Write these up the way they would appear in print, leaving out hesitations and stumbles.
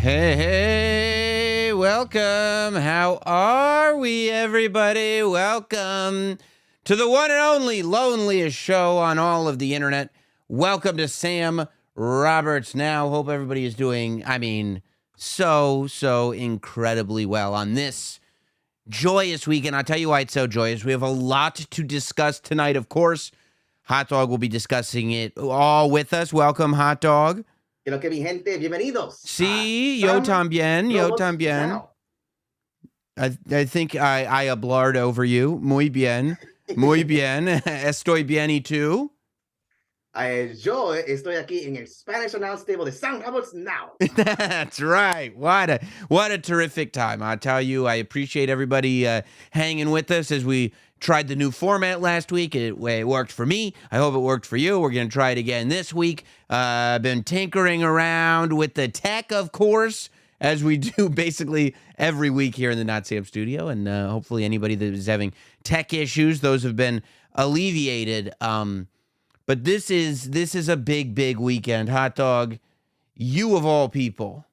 Hey, hey, welcome. How are we, everybody? Welcome to the one and only loneliest show on all of the internet. Welcome to Sam Roberts Now. Hope everybody is doing, so incredibly well on this joyous weekend. I'll tell you why it's so joyous. We have a lot to discuss tonight, of course. Hot Dog will be discussing it all with us. Welcome, Hot Dog. Quiero que mi gente, bienvenidos. Sí, yo también. I think I hablared over you. Muy bien. Muy bien. Estoy bien, ¿y tú? Yo estoy aquí en el Spanish announce table de Sound Roberts Now. That's right. What a terrific time. I tell you, I appreciate everybody hanging with us as we tried the new format last week. It worked for me. I hope it worked for you. We're going to try it again this week. I've been tinkering around with the tech, of course, as we do basically every week here in the Notsam studio. And hopefully anybody that is having tech issues, those have been alleviated. But this is a big weekend. Hot Dog, you of all people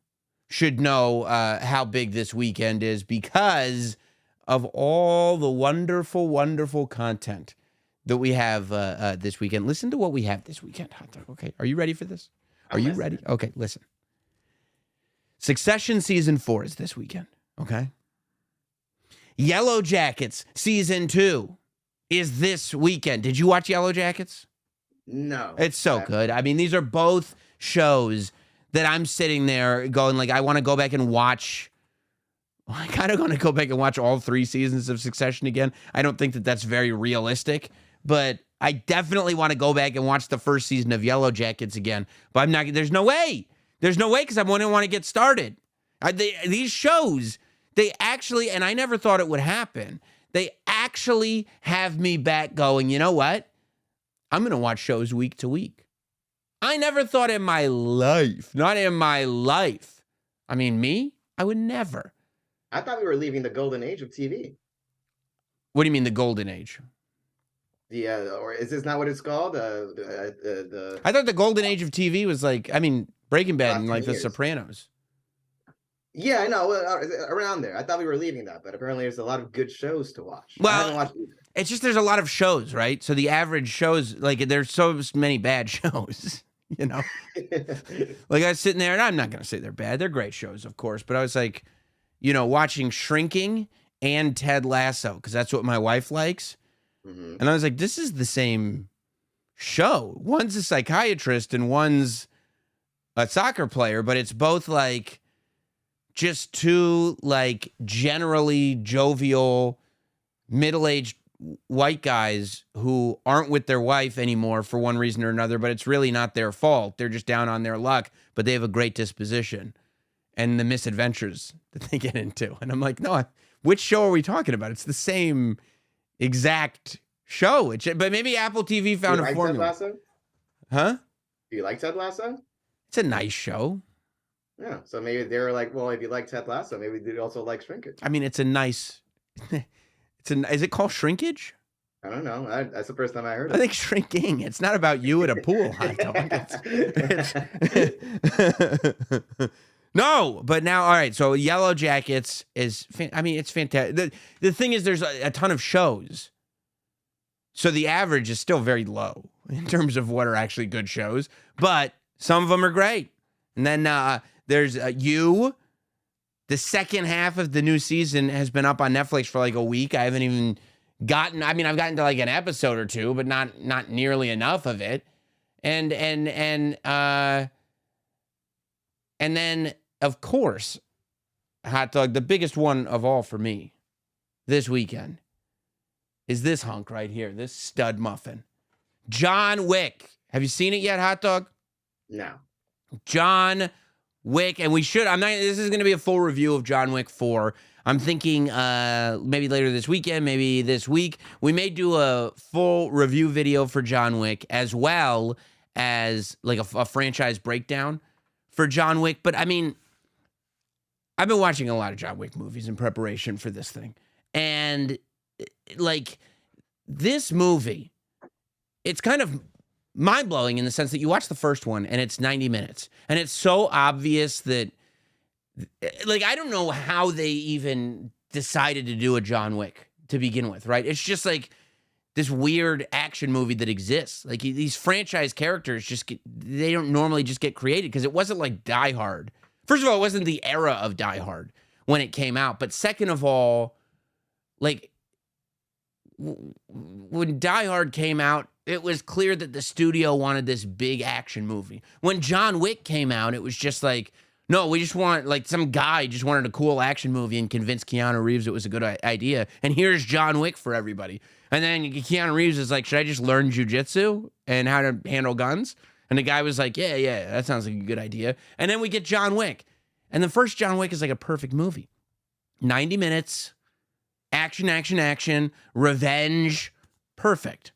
should know how big this weekend is because of all the wonderful content that we have this weekend. Listen to what we have this weekend, Hot Dog. Okay, are you ready for this? Are you ready? Okay, listen. Succession Season 4 is this weekend, okay? Yellow Jackets Season 2 is this weekend. Did you watch Yellow Jackets? No. It's so good. I mean, these are both shows that I'm sitting there going, like, I want to go back and watch. I kind of want to go back and watch all 3 seasons of Succession again. I don't think that that's very realistic, but I definitely want to go back and watch the first season of Yellow Jackets again. But I'm not. There's no way. There's no way because I wouldn't want to get started. These shows, they actually, and I never thought it would happen, they actually have me back going, you know what? I'm going to watch shows week to week. I never thought in my life, not in my life. I mean, me, I would never. I thought we were leaving the golden age of TV. What do you mean the golden age? Or is this not what it's called? I thought the golden age of TV was like, Breaking Bad and like The Sopranos. Yeah, I know, around there. I thought we were leaving that, but apparently there's a lot of good shows to watch. Well, I haven't watched either. It's just there's a lot of shows, right? So the average shows, like there's so many bad shows, you know? Like I was sitting there, and I'm not going to say they're bad. They're great shows, of course. But I was like, watching Shrinking and Ted Lasso, because that's what my wife likes. Mm-hmm. And I was like, this is the same show. One's a psychiatrist and one's a soccer player, but it's both like just two like generally jovial, middle-aged white guys who aren't with their wife anymore for one reason or another, but it's really not their fault. They're just down on their luck, but they have a great disposition and the misadventures that they get into. And I'm like, no, which show are we talking about? It's the same exact show. But maybe Apple TV found a formula. Ted Lasso? Huh? Do you like Ted Lasso? It's a nice show. Yeah, so maybe they were like, well, if you like Ted Lasso, maybe you'd also like Shrinkage. I mean, it's a nice... Is it called Shrinkage? I don't know. That's the first time I heard it. I think Shrinking. It's not about you at a pool, Hot Dog. No, but now, all right, so Yellow Jackets is, it's fantastic. The thing is, there's a ton of shows. So the average is still very low in terms of what are actually good shows. But some of them are great. And then there's You. The second half of the new season has been up on Netflix for like a week. I haven't even gotten, I've gotten to like an episode or two, but not nearly enough of it. And then, of course, Hot Dog, the biggest one of all for me this weekend is this hunk right here, this stud muffin. John Wick. Have you seen it yet, Hot Dog? No. John Wick, and this is going to be a full review of John Wick 4. I'm thinking maybe later this weekend, maybe this week. We may do a full review video for John Wick as well as like a franchise breakdown for John Wick. But I've been watching a lot of John Wick movies in preparation for this thing. And like this movie, it's kind of mind-blowing in the sense that you watch the first one and it's 90 minutes. And it's so obvious that like, I don't know how they even decided to do a John Wick to begin with, right? It's just like this weird action movie that exists. Like, these franchise characters they don't normally just get created, because it wasn't like Die Hard. First of all, it wasn't the era of Die Hard when it came out. But second of all, like, when Die Hard came out, it was clear that the studio wanted this big action movie. When John Wick came out, it was just like, no, we just want, like, some guy just wanted a cool action movie and convinced Keanu Reeves it was a good idea. And here's John Wick for everybody. And then Keanu Reeves is like, should I just learn jujitsu and how to handle guns? And the guy was like, yeah, that sounds like a good idea. And then we get John Wick. And the first John Wick is like a perfect movie. 90 minutes, action, revenge, perfect.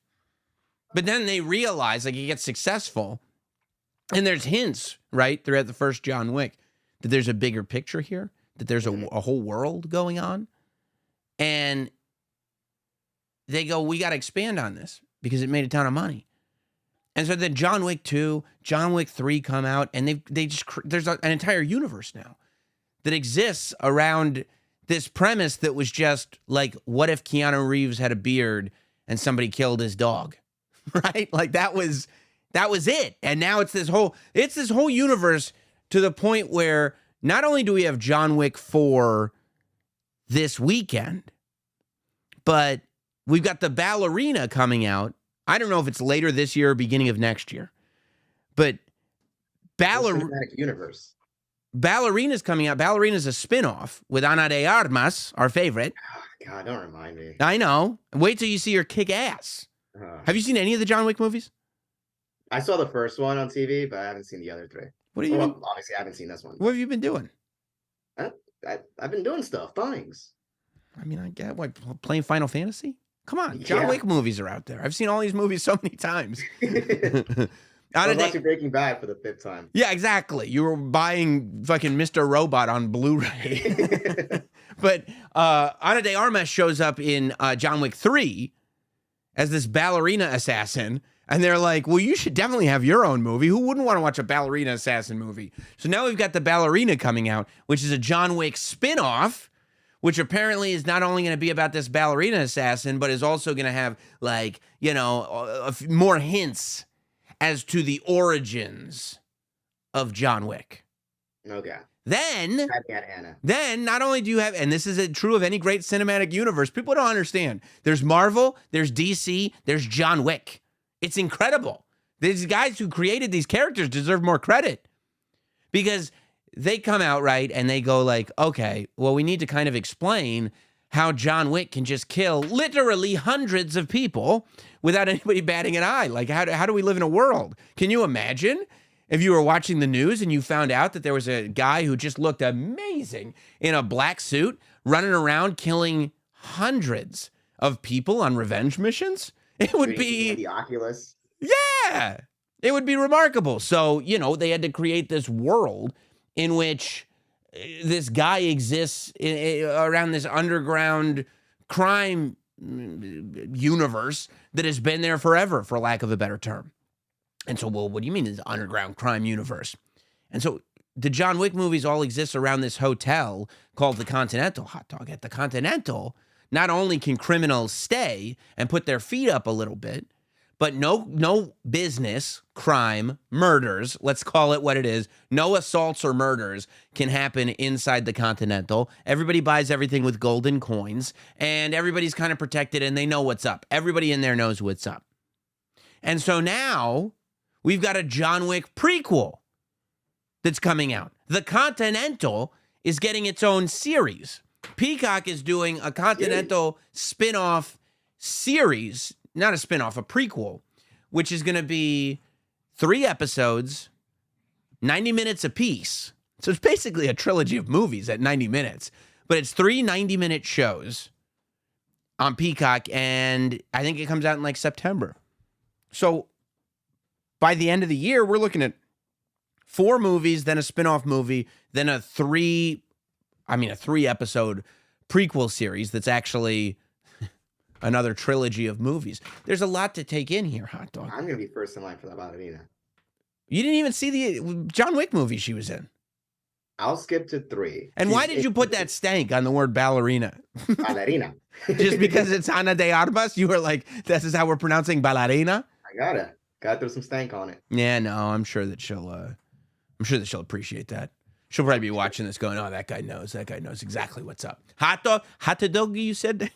But then they realize, like, it gets successful, and there's hints, right, throughout the first John Wick, that there's a bigger picture here, that there's a whole world going on. And they go, we got to expand on this because it made a ton of money. And so then John Wick 2, John Wick 3 come out, and there's an entire universe now that exists around this premise that was just like, what if Keanu Reeves had a beard and somebody killed his dog? Right? Like, that was it. And now it's this whole universe, to the point where not only do we have John Wick 4 this weekend, but we've got the Ballerina coming out. I don't know if it's later this year or beginning of next year, but universe. Ballerina's coming out. Ballerina's a spinoff with Ana de Armas, our favorite. Oh, God, don't remind me. I know. Wait till you see her kick ass. Have you seen any of the John Wick movies? I saw the first one on TV, but I haven't seen the other three. What have you been? Obviously, I haven't seen this one. What have you been doing? I've been doing stuff, things. I mean, I get what, playing Final Fantasy? Come on, John Wick movies are out there. I've seen all these movies so many times. I was watching Breaking Bad for the 5th time. Yeah, exactly. You were buying fucking Mr. Robot on Blu-ray. But Ana de Armas shows up in John Wick 3 as this ballerina assassin. And they're like, well, you should definitely have your own movie. Who wouldn't want to watch a ballerina assassin movie? So now we've got the Ballerina coming out, which is a John Wick spinoff, which apparently is not only going to be about this ballerina assassin, but is also going to have, like, you know, more hints as to the origins of John Wick. Okay. Then not only do you have, and this is true of any great cinematic universe, people don't understand. There's Marvel, there's DC, there's John Wick. It's incredible. These guys who created these characters deserve more credit, because they come out, right, and they go like, okay, well, we need to kind of explain how John Wick can just kill literally hundreds of people without anybody batting an eye. Like, how do we live in a world? Can you imagine if you were watching the news and you found out that there was a guy who just looked amazing in a black suit running around killing hundreds of people on revenge missions? It would be the Oculus. Yeah, it would be remarkable. So, you know, they had to create this world in which this guy exists around this underground crime universe that has been there forever, for lack of a better term. And so, well, what do you mean this underground crime universe? And so the John Wick movies all exist around this hotel called the Continental. Hot dog. At the Continental, not only can criminals stay and put their feet up a little bit, but no business, crime, murders, let's call it what it is, no assaults or murders can happen inside the Continental. Everybody buys everything with golden coins, and everybody's kind of protected, and they know what's up. Everybody in there knows what's up. And so now we've got a John Wick prequel that's coming out. The Continental is getting its own series. Peacock is doing a Continental spin-off series, not a spin-off, a prequel, which is going to be 3 episodes, 90 minutes apiece. So it's basically a trilogy of movies at 90 minutes, but it's 3 90-minute shows on Peacock, and I think it comes out in like September. So by the end of the year, we're looking at 4 movies, then a spin-off movie, then a 3-episode prequel series that's actually another trilogy of movies. There's a lot to take in here, Hot Dog. I'm going to be first in line for that ballerina. You didn't even see the John Wick movie she was in. I'll skip to 3. And why did you put that stank on the word ballerina? Ballerina. Just because it's Ana de Armas? You were like, this is how we're pronouncing ballerina? I gotta throw some stank on it. Yeah, no, I'm sure that she'll appreciate that. She'll probably be watching this going, oh, that guy knows exactly what's up. Hot dog, you said?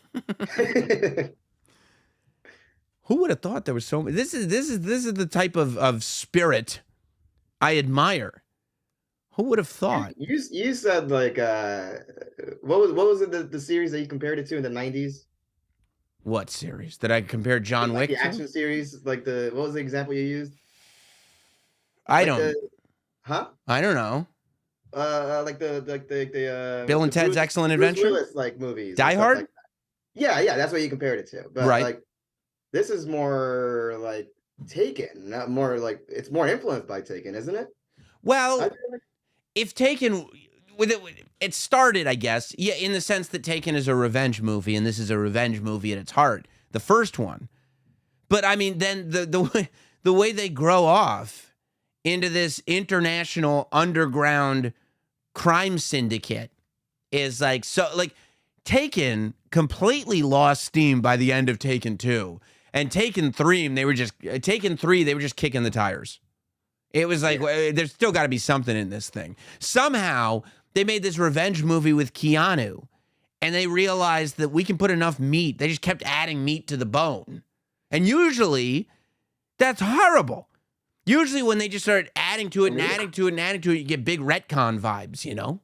Who would have thought there was so many? This is the type of spirit I admire. Who would have thought? You said like what was it the series that you compared it to in the 90s? What series? Did I compare John Wick the to? action series, like what was the example you used? I don't know. Like the Bill and Ted's Excellent Adventure? Bruce Willis, like movies. Die Hard? Like yeah, that's what you compared it to. But right. like this is more like Taken, not more like it's more influenced by Taken, isn't it? Well, if Taken it started, I guess, in the sense that Taken is a revenge movie, and this is a revenge movie at its heart, the first one. But I mean, then the way they grow off into this international underground crime syndicate is like, so like Taken completely lost steam by the end of Taken 2. And Taken 3, they were just kicking the tires. It was like, there's still got to be something in this thing. Somehow, they made this revenge movie with Keanu, and they realized that we can put enough meat. They just kept adding meat to the bone. And usually, that's horrible. Usually, when they just start adding to it and adding to it and adding to it, you get big retcon vibes, you know?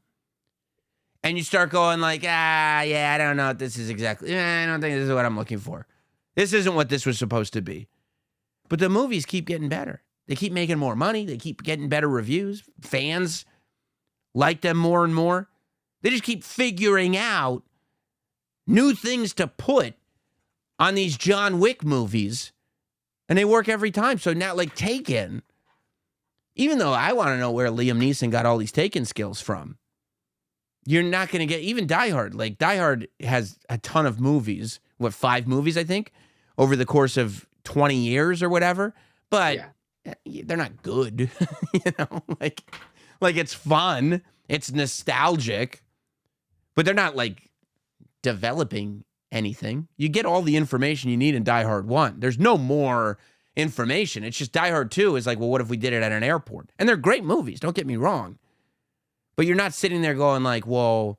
And you start going like, I don't know what this is exactly. I don't think this is what I'm looking for. This isn't what this was supposed to be. But the movies keep getting better. They keep making more money. They keep getting better reviews. Fans like them more and more. They just keep figuring out new things to put on these John Wick movies, and they work every time. So now, like Taken, even though I want to know where Liam Neeson got all these Taken skills from, you're not going to get, even Die Hard. Like, Die Hard has a ton of movies. 5 movies, I think, over the course of 20 years or whatever. But they're not good. You know, like it's fun. It's nostalgic. But they're not, like, developing anything. You get all the information you need in Die Hard 1. There's no more information. It's just Die Hard 2 is like, well, what if we did it at an airport? And they're great movies. Don't get me wrong. But you're not sitting there going like, well,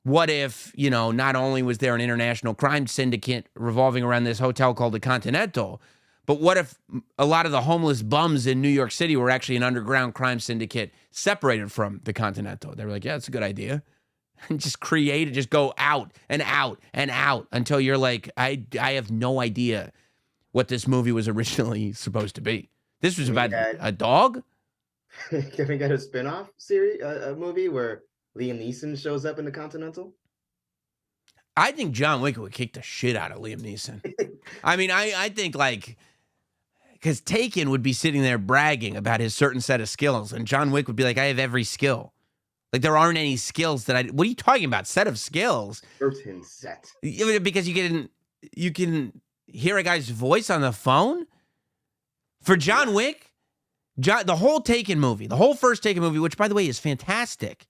what if, you know, not only was there an international crime syndicate revolving around this hotel called the Continental, but what if a lot of the homeless bums in New York City were actually an underground crime syndicate separated from the Continental? They were like, yeah, that's a good idea. And just go out and out and out until you're like, I have no idea what this movie was originally supposed to be. This was about a dog? Can we get a spinoff series, a movie where Liam Neeson shows up in the Continental? I think John Wick would kick the shit out of Liam Neeson. I mean, I think like, because Taken would be sitting there bragging about his certain set of skills, and John Wick would be like, I have every skill. Like, there aren't any skills that what are you talking about? Set of skills? Certain set. Because you can hear a guy's voice on the phone? For John Wick, the whole Taken movie, the whole first Taken movie, which, by the way, is fantastic.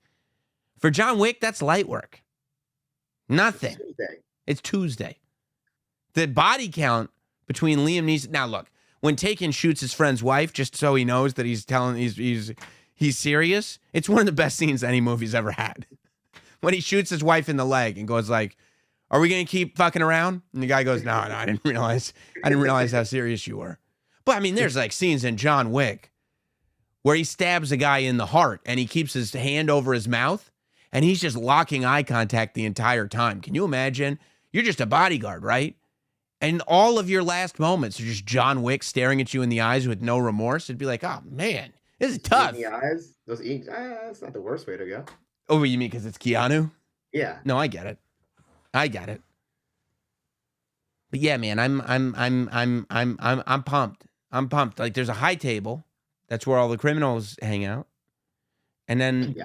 For John Wick, that's light work. Nothing. It's Tuesday. The body count between Liam Neeson. Now, look, when Taken shoots his friend's wife, just so he knows that he's serious, it's one of the best scenes any movie's ever had. When he shoots his wife in the leg and goes like, are we going to keep fucking around? And the guy goes, no, I didn't realize how serious you were. But, I mean, there's like scenes in John Wick where he stabs a guy in the heart and he keeps his hand over his mouth. And he's just locking eye contact the entire time. Can you imagine? You're just a bodyguard, right? And all of your last moments are just John Wick staring at you in the eyes with no remorse. It'd be like, oh, man, this is tough. In the eyes? That's not the worst way to go. Oh, you mean because it's Keanu? Yeah. No, I get it. But yeah, man, I'm pumped. I'm pumped. Like, there's a high table. That's where all the criminals hang out. And then,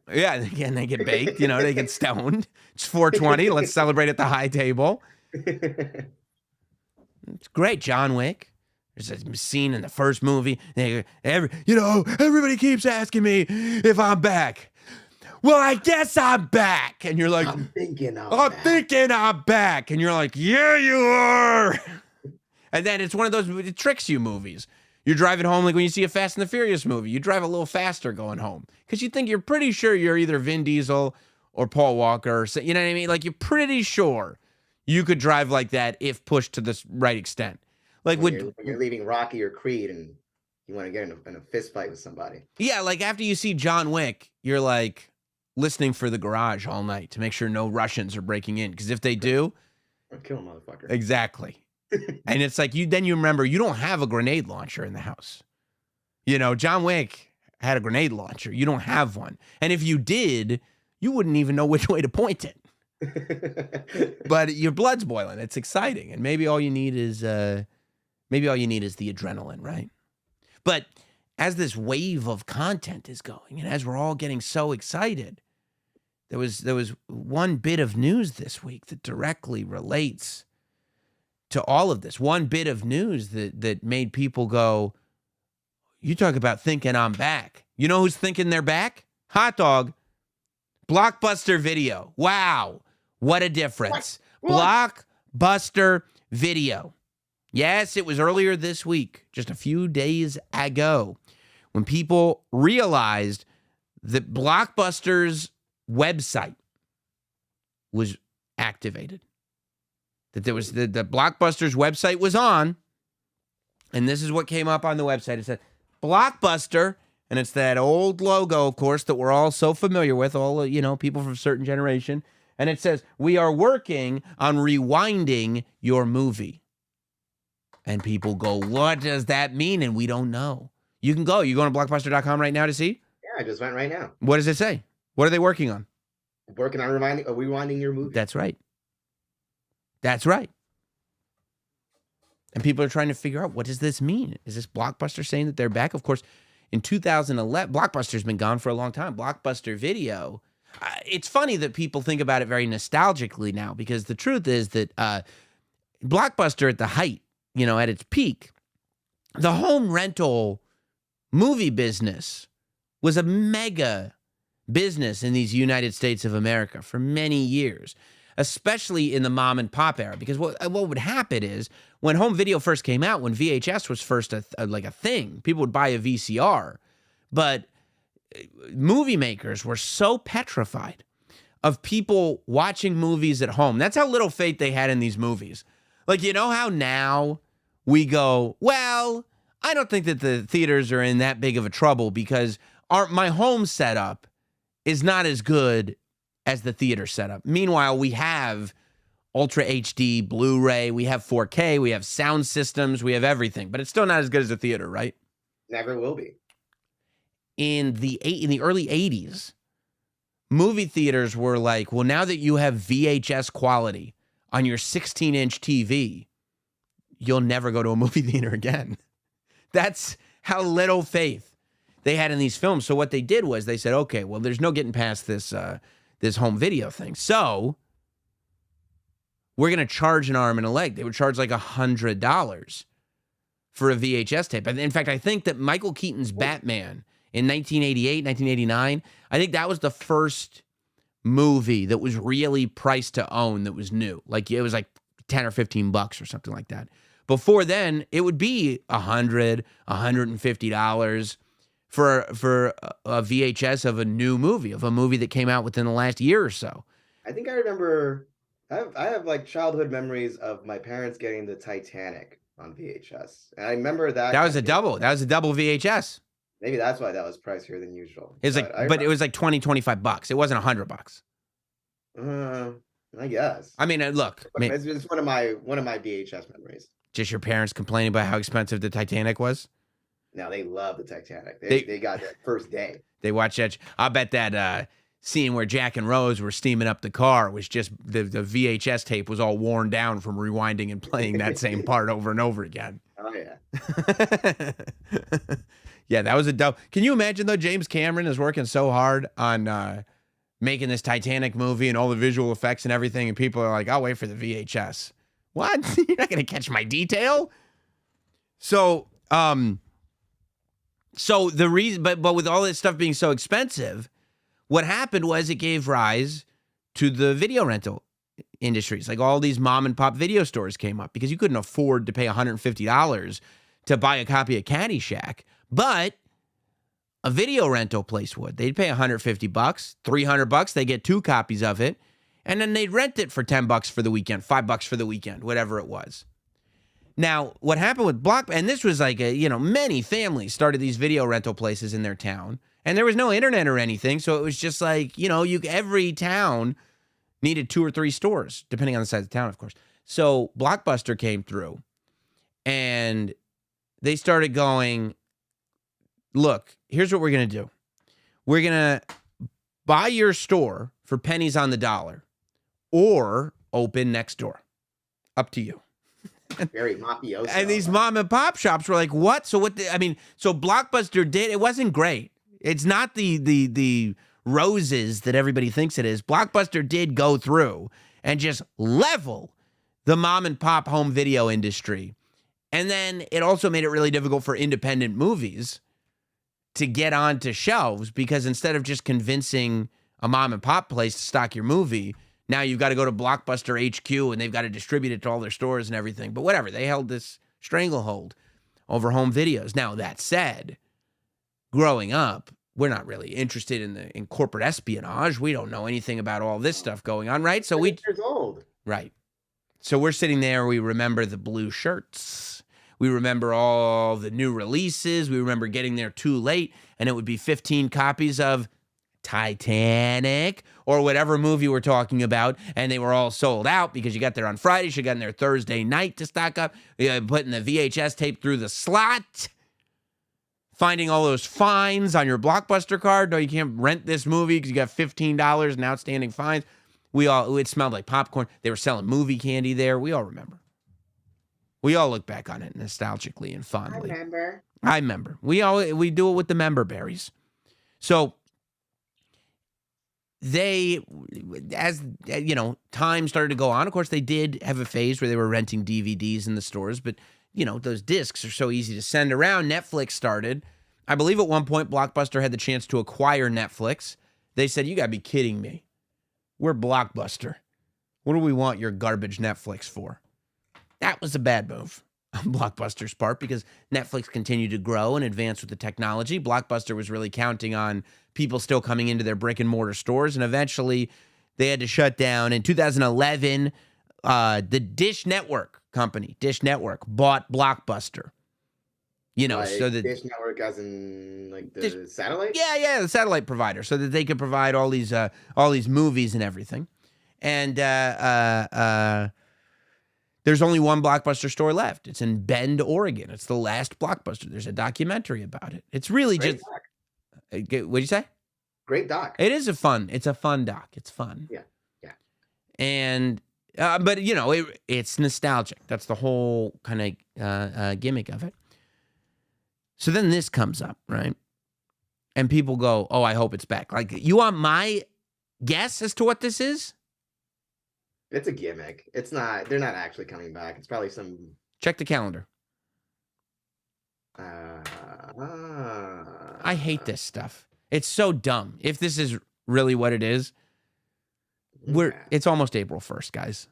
again, they get baked, you know, they get stoned. It's 420. Let's celebrate at the high table. It's great. John Wick. There's a scene in the first movie. Everybody keeps asking me if I'm back. Well, I guess I'm back. And you're like, I'm thinking I'm back. And you're like, yeah, you are. And then it's one of those it tricks you movies. You're driving home like when you see a Fast and the Furious movie. You drive a little faster going home because you think you're pretty sure you're either Vin Diesel or Paul Walker. Or, you know what I mean? Like you're pretty sure you could drive like that if pushed to the right extent. Like when you're leaving Rocky or Creed and you want to get in a fist fight with somebody. Yeah, like after you see John Wick, you're like listening for the garage all night to make sure no Russians are breaking in. Because if they do, kill a motherfucker. Exactly. And it's like then you remember you don't have a grenade launcher in the house. John Wick had a grenade launcher. You don't have one. And if you did, you wouldn't even know which way to point it. But your blood's boiling. It's exciting. And maybe all you need is the adrenaline, right? But as this wave of content is going, and as we're all getting so excited, there was one bit of news this week that directly relates to all of this. One bit of news that made people go, you talk about thinking I'm back. You know who's thinking they're back? Hot dog. Blockbuster Video. Wow. What a difference. What? Blockbuster Video. Yes, it was earlier this week, just a few days ago, when people realized that Blockbuster's website was activated. That there was the Blockbuster's website was on, and this is what came up on the website. It said Blockbuster, and it's that old logo, of course, that we're all so familiar with, all people from a certain generation. And it says, we are working on rewinding your movie. And people go, what does that mean? And we don't know. You can go. You go to blockbuster.com right now to see? Yeah, I just went right now. What does it say? What are they working on? Working on rewinding your movie. That's right. That's right. And people are trying to figure out, what does this mean? Is this Blockbuster saying that they're back? Of course, in 2011, Blockbuster's been gone for a long time. Blockbuster Video. It's funny that people think about it very nostalgically now, because the truth is that Blockbuster at the height, at its peak, the home rental movie business was a mega business in these United States of America for many years, especially in the mom and pop era. Because what would happen is when home video first came out, when VHS was first a thing, people would buy a VCR. But movie makers were so petrified of people watching movies at home. That's how little faith they had in these movies. Like, how now we go, well, I don't think that the theaters are in that big of a trouble because my home setup is not as good as the theater setup. Meanwhile, we have Ultra HD, Blu-ray, we have 4K, we have sound systems, we have everything, but it's still not as good as the theater, right? Never will be. In the early 80s, movie theaters were like, well, now that you have VHS quality on your 16-inch TV, you'll never go to a movie theater again. That's how little faith they had in these films. So what they did was they said, okay, well, there's no getting past this home video thing. So we're going to charge an arm and a leg. They would charge like $100 for a VHS tape. And in fact, I think that Michael Keaton's Batman in 1988, 1989, I think that was the first movie that was really priced to own that was new. Like it was like 10 or 15 bucks or something like that. Before then, it would be $100, $150 for a VHS of a new movie, of a movie that came out within the last year or so. I think I remember, I have like childhood memories of my parents getting the Titanic on VHS. And I remember that. That was a double VHS. Maybe that's why that was pricier than usual. It was but it was like 20, 25 bucks. It wasn't $100. I guess. I mean, look. It's one of my VHS memories. Just your parents complaining about how expensive the Titanic was? No, they love the Titanic. They got that first day. They watched that. I bet that scene where Jack and Rose were steaming up the car was just the VHS tape was all worn down from rewinding and playing that same part over and over again. Oh, yeah. Yeah, that was a dope. Can you imagine, though, James Cameron is working so hard on making this Titanic movie and all the visual effects and everything, and people are like, I'll wait for the VHS. What? You're not going to catch my detail? So the reason, but with all this stuff being so expensive, what happened was it gave rise to the video rental industries. Like all these mom and pop video stores came up because you couldn't afford to pay $150 to buy a copy of Caddyshack, but a video rental place would. They'd pay $150, $300, they get 2 copies of it, and then they'd rent it for $10 for the weekend, $5 for the weekend, whatever it was. Now, what happened with and this was like many families started these video rental places in their town, and there was no internet or anything, so it was just like, every town needed 2 or 3 stores, depending on the size of the town, of course. So Blockbuster came through, and they started going, look, here's what we're going to do. We're going to buy your store for pennies on the dollar or open next door. Up to you. Very mafioso. And these mom and pop shops were like, what? So so Blockbuster did, it wasn't great. It's not the roses that everybody thinks it is. Blockbuster did go through and just level the mom and pop home video industry. And then it also made it really difficult for independent movies to get onto shelves because instead of just convincing a mom and pop place to stock your movie, now you've got to go to Blockbuster HQ and they've got to distribute it to all their stores and everything. But whatever, they held this stranglehold over home videos. Now, that said, growing up, we're not really interested in corporate espionage. We don't know anything about all this stuff going on, right? So years old. Right. So we're sitting there, we remember the blue shirts. We remember all the new releases. We remember getting there too late, and it would be 15 copies of Titanic or whatever movie we're talking about, and they were all sold out because you got there on Friday, you got in there Thursday night to stock up, putting the VHS tape through the slot, finding all those fines on your Blockbuster card. No, you can't rent this movie because you got $15 in outstanding fines. It smelled like popcorn. They were selling movie candy there. We all remember. We all look back on it nostalgically and fondly. I remember. We do it with the member berries. So they, as time started to go on, of course, they did have a phase where they were renting DVDs in the stores, but those discs are so easy to send around. Netflix started. I believe at one point Blockbuster had the chance to acquire Netflix. They said, you got to be kidding me. We're Blockbuster. What do we want your garbage Netflix for? That was a bad move on Blockbuster's part because Netflix continued to grow and advance with the technology. Blockbuster was really counting on people still coming into their brick and mortar stores, and eventually they had to shut down. In 2011, the Dish Network company, Dish Network, bought Blockbuster. So the Dish Network, as in like the satellite. Yeah, the satellite provider, so that they could provide all these movies and everything. And there's only one Blockbuster store left. It's in Bend, Oregon. It's the last Blockbuster. There's a documentary about it. It's really Great just. What'd you say? Great doc. It's a fun doc. It's fun. Yeah. And but it's nostalgic. That's the whole kind of gimmick of it. So then this comes up, right? And people go, "Oh, I hope it's back." Like, you want my guess as to what this is? It's a gimmick. It's not. They're not actually coming back. It's probably some. Check the calendar. I hate this stuff. It's so dumb. If this is really what it is, it's almost April 1st, guys.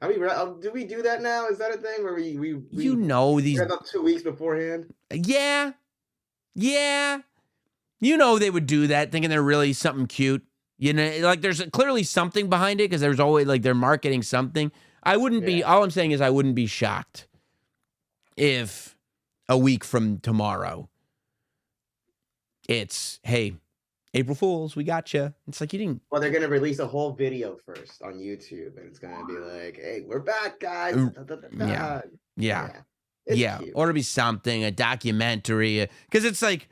Do we do that now? Is that a thing where we these up 2 weeks beforehand? Yeah. They would do that, thinking they're really something cute. Like there's clearly something behind it because there's always like they're marketing something. I wouldn't be. All I'm saying is I wouldn't be shocked if a week from tomorrow it's, hey, April Fools, we got you. It's like you didn't. Well, they're gonna release a whole video first on YouTube, and it's gonna be like, "Hey, we're back, guys." Yeah. Or to be something, a documentary, because it's like,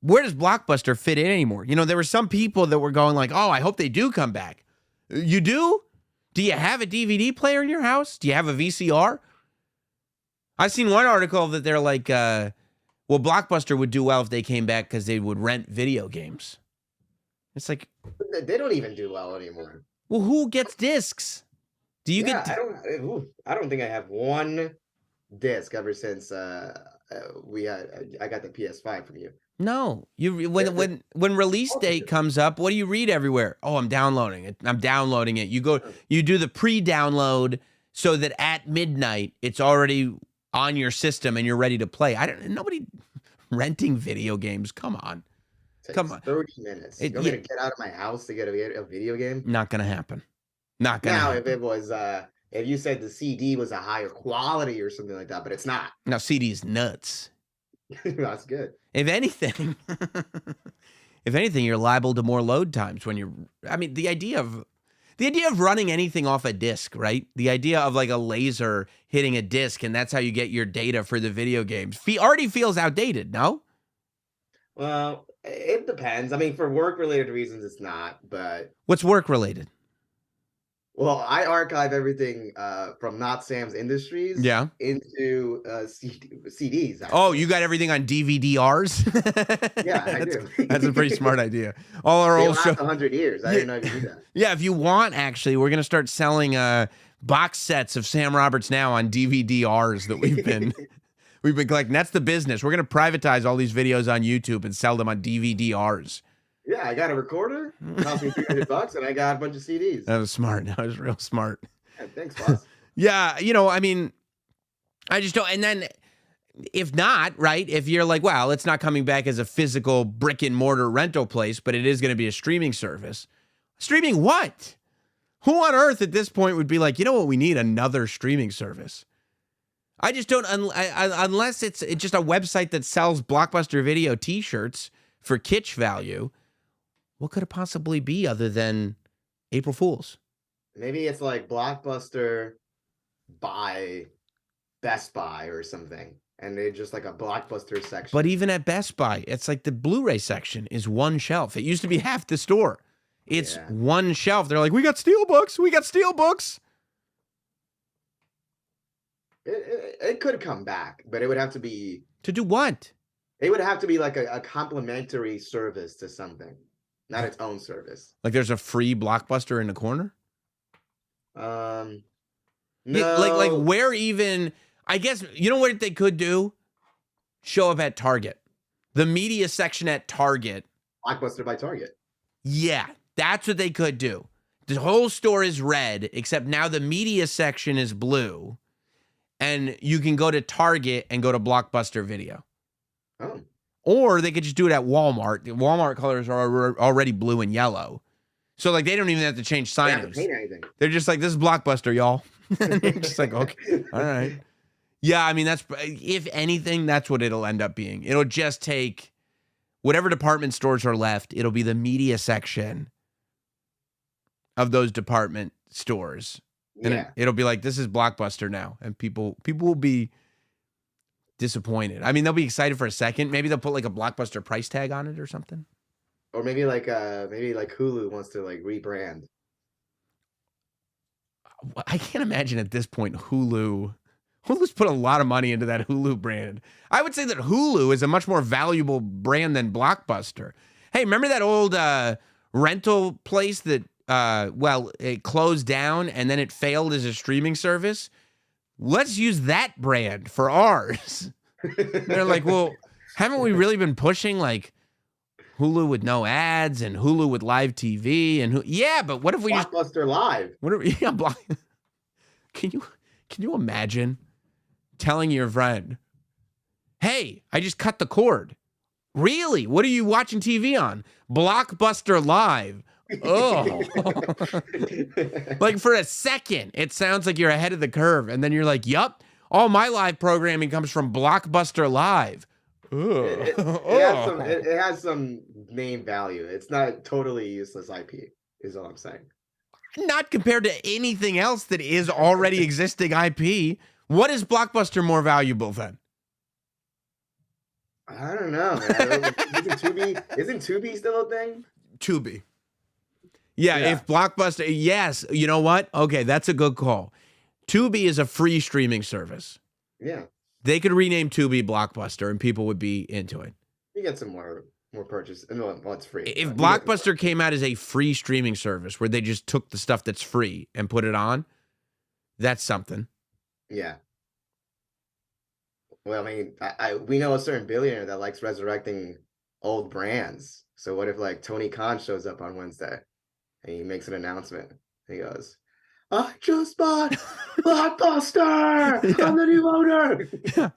where does Blockbuster fit in anymore? There were some people that were going like, "Oh, I hope they do come back." You do? Do you have a DVD player in your house? Do you have a VCR? I've seen one article that they're like, well, Blockbuster would do well if they came back because they would rent video games. It's like, they don't even do well anymore. Well, who gets discs? Do you get? I don't think I have one disc ever since I got the PS5 from you. No, when release date comes up, what do you read everywhere? Oh, I'm downloading it. I'm downloading it. You do the pre-download so that at midnight it's already on your system and you're ready to play. Nobody renting video games. Come on. Come on. 30 minutes. You're going to get out of my house to get a video game? Not going to happen. Not going to happen. Now, if it was, if you said the CD was a higher quality or something like that, but it's not. Now, CD's nuts. That's good. If anything, you're liable to more load times the idea of running anything off a disc, right? The idea of like a laser hitting a disc and that's how you get your data for the video games already feels outdated, no? Well, it depends. I mean, for work-related reasons, it's not, but... What's work-related? Well, I archive everything from Notsam's Industries into CDs. Actually. Oh, you got everything on DVD-Rs? Yeah, I do. That's a pretty smart idea. All our old shows. 100 years. I didn't know you could do that. Yeah, if you want, actually, we're going to start selling box sets of Sam Roberts Now on DVD-Rs that we've been collecting. That's the business. We're going to privatize all these videos on YouTube and sell them on DVD-Rs. Yeah, I got a recorder, cost me $300, and I got a bunch of CDs. That was smart. That was real smart. Yeah, thanks, boss. Yeah, I just don't. And then, if not, right, if you're like, well, it's not coming back as a physical brick and mortar rental place, but it is going to be a streaming service. Streaming what? Who on earth at this point would be like, you know what, we need another streaming service? I just don't, unless it's just a website that sells Blockbuster Video t-shirts for kitsch value. What could it possibly be other than April Fools? Maybe it's like Blockbuster by Best Buy or something. And they just like a Blockbuster section. But even at Best Buy, it's like the Blu-ray section is one shelf. It used to be half the store. It's one shelf. They're like, we got Steelbooks. We got Steelbooks. It could come back, but it would have to be... To do what? It would have to be like a complimentary service to something. Not its own service. Like there's a free Blockbuster in the corner? No. Like where even... I guess, you know what they could do? Show up at Target. The media section at Target. Blockbuster by Target. Yeah, that's what they could do. The whole store is red, except now the media section is blue. And you can go to Target and go to Blockbuster Video. Oh. Or they could just do it at Walmart. The Walmart colors are already blue and yellow. So, like, they don't even have to change signage. They don't have to paint anything. They're just like, this is Blockbuster, y'all. And you're just like, okay, all right. Yeah, I mean, that's, if anything, that's what it'll end up being. It'll just take whatever department stores are left. It'll be the media section of those department stores. And it'll be like, this is Blockbuster now. And people will be disappointed. I mean, they'll be excited for a second. Maybe they'll put like a Blockbuster price tag on it or something. Or maybe like Hulu wants to like rebrand. I can't imagine at this point Hulu's put a lot of money into that Hulu brand. I would say that Hulu is a much more valuable brand than Blockbuster. Hey, remember that old rental place that it closed down and then it failed as a streaming service? Let's use that brand for ours. They're like, well, haven't we really been pushing like Hulu with no ads and Hulu with live TV and yeah, but what if we Blockbuster Live? Can you imagine telling your friend, "Hey, I just cut the cord." Really? What are you watching TV on? Blockbuster Live. Oh. Like for a second, it sounds like you're ahead of the curve. And then you're like, yup, all my live programming comes from Blockbuster Live. It has some name value. It's not totally useless IP, is all I'm saying. Not compared to anything else that is already existing IP. What is Blockbuster more valuable then? I don't know, man. Isn't Tubi still a thing? Tubi. Yeah, if Blockbuster, yes, you know what? Okay, that's a good call. Tubi is a free streaming service. Yeah. They could rename Tubi Blockbuster and people would be into it. You get some more purchase. Well, it's free. If Blockbuster came out as a free streaming service where they just took the stuff that's free and put it on, that's something. Yeah. Well, I mean, we know a certain billionaire that likes resurrecting old brands. So what if like Tony Khan shows up on Wednesday and he makes an announcement? He goes, "I just bought Blockbuster. Yeah. I'm the new owner." Yeah.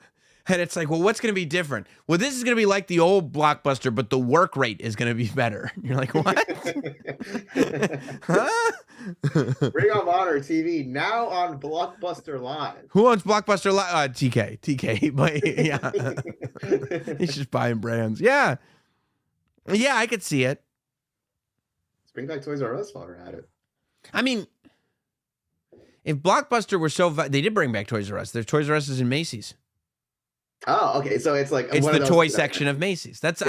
And it's like, well, what's going to be different? Well, this is going to be like the old Blockbuster, but the work rate is going to be better. You're like, what? Huh? Ring of Honor TV now on Blockbuster Live. Who owns Blockbuster Live? TK. But yeah, he's just buying brands. Yeah, I could see it. Let's bring back Toys R Us while we're at it. I mean, if Blockbuster were they did bring back Toys R Us. There's Toys R Us in Macy's. Oh, okay. So it's like it's the toy section of Macy's. That's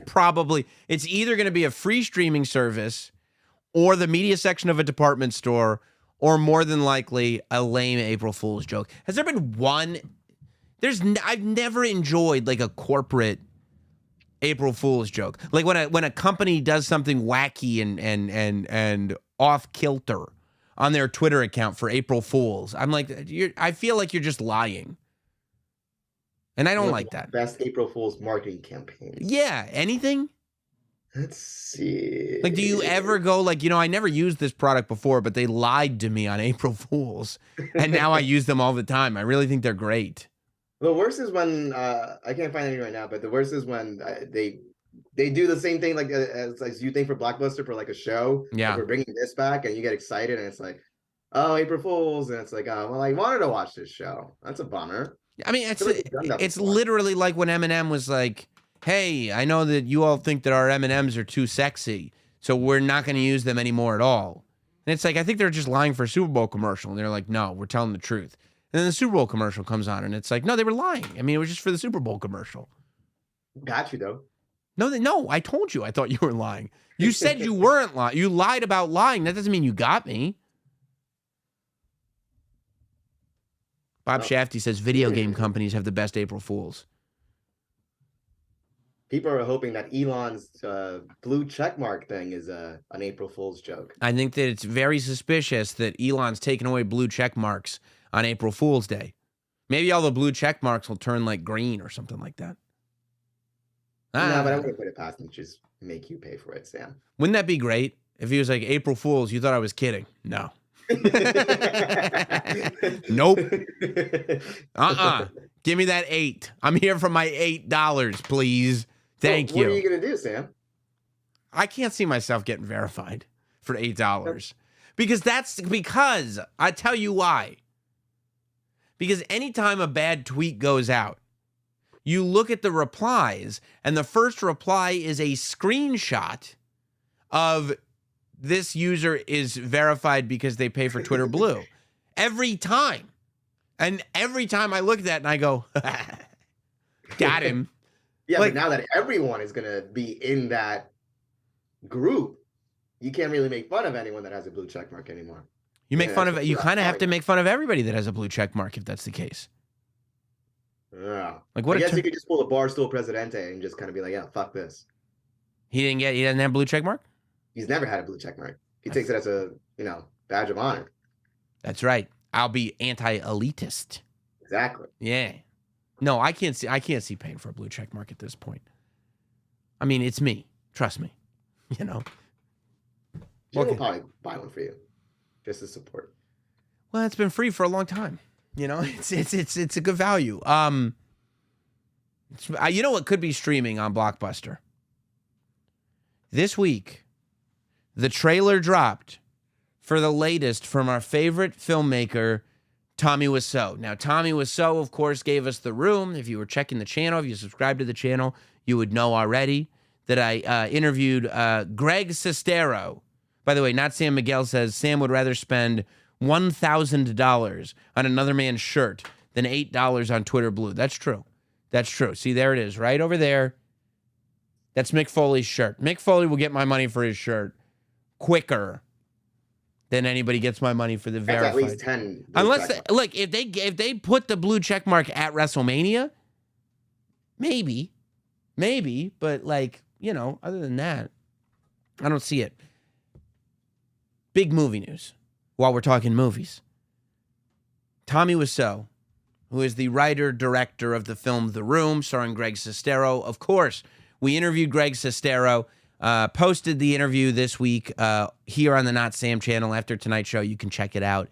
probably, it's either going to be a free streaming service or the media section of a department store, or more than likely a lame April Fool's joke. Has there been one? I've never enjoyed like a corporate April Fool's joke. Like when a company does something wacky and off kilter on their Twitter account for April Fools. I'm like, I feel like you're just lying. And I don't like that. Best April Fool's marketing campaign. Yeah, anything? Let's see. Like, do you ever go like, I never used this product before, but they lied to me on April Fools, and now I use them all the time. I really think they're great. The worst is when I can't find any right now, but the worst is when they do the same thing like as you think for Blockbuster for like a show. Yeah, like we're bringing this back, and you get excited, and it's like, oh, April Fools, and it's like, oh, well, I wanted to watch this show. That's a bummer. I mean, it's literally like when Eminem was like, hey, I know that you all think that our M&Ms are too sexy, so we're not going to use them anymore at all. And it's like, I think they're just lying for a Super Bowl commercial. And they're like, no, we're telling the truth. And then the Super Bowl commercial comes on, and it's like, no, they were lying. I mean, it was just for the Super Bowl commercial. Got you, though. No, I told you I thought you were lying. You said you weren't lying. You lied about lying. That doesn't mean you got me. Bob Shafty says video game companies have the best April Fools. People are hoping that Elon's blue checkmark thing is an April Fool's joke. I think that it's very suspicious that Elon's taking away blue check marks on April Fool's Day. Maybe all the blue check marks will turn like green or something like that. No, but I wouldn't put it past him to just make you pay for it, Sam. Wouldn't that be great if he was like, April Fools, you thought I was kidding? No. Nope. Give me that $8. I'm here for my $8, please. Thank you. What are you gonna do, Sam? I can't see myself getting verified for $8. Because I tell you why. Because anytime a bad tweet goes out, you look at the replies, and the first reply is a screenshot of this user is verified because they pay for Twitter Blue. Every time. And every time I look at that and I go, got him. Yeah, but now that everyone is going to be in that group, you can't really make fun of anyone that has a blue check mark anymore. You kind of have to make fun of everybody that has a blue check mark if that's the case. Yeah. Like what? I guess you could just pull a Barstool Presidente and just kind of be like, yeah, fuck this. He doesn't have a blue check mark? He's never had a blue check mark. He takes it as a, badge of honor. That's right. I'll be anti-elitist. Exactly. Yeah. No, I can't see paying for a blue check mark at this point. I mean, it's me. Trust me. Jim will probably buy one for you, just to support. Well, it's been free for a long time. It's a good value. You know what could be streaming on Blockbuster? This week, the trailer dropped for the latest from our favorite filmmaker, Tommy Wiseau. Now, Tommy Wiseau, of course, gave us The Room. If you were checking the channel, if you subscribed to the channel, you would know already that I interviewed Greg Sestero. By the way, Notsam Miguel says Sam would rather spend $1,000 on another man's shirt than $8 on Twitter Blue. That's true. That's true. See, there it is, right over there. That's Mick Foley's shirt. Mick Foley will get my money for his shirt quicker than anybody gets my money for the verified. That's at least 10. Unless, if they put the blue check mark at WrestleMania, maybe, but other than that, I don't see it. Big movie news while we're talking movies. Tommy Wiseau who is the writer-director of the film The Room, starring Greg Sestero. Of course, we interviewed Greg Sestero, posted the interview this week here on the Not Sam channel after tonight's show. You can check it out.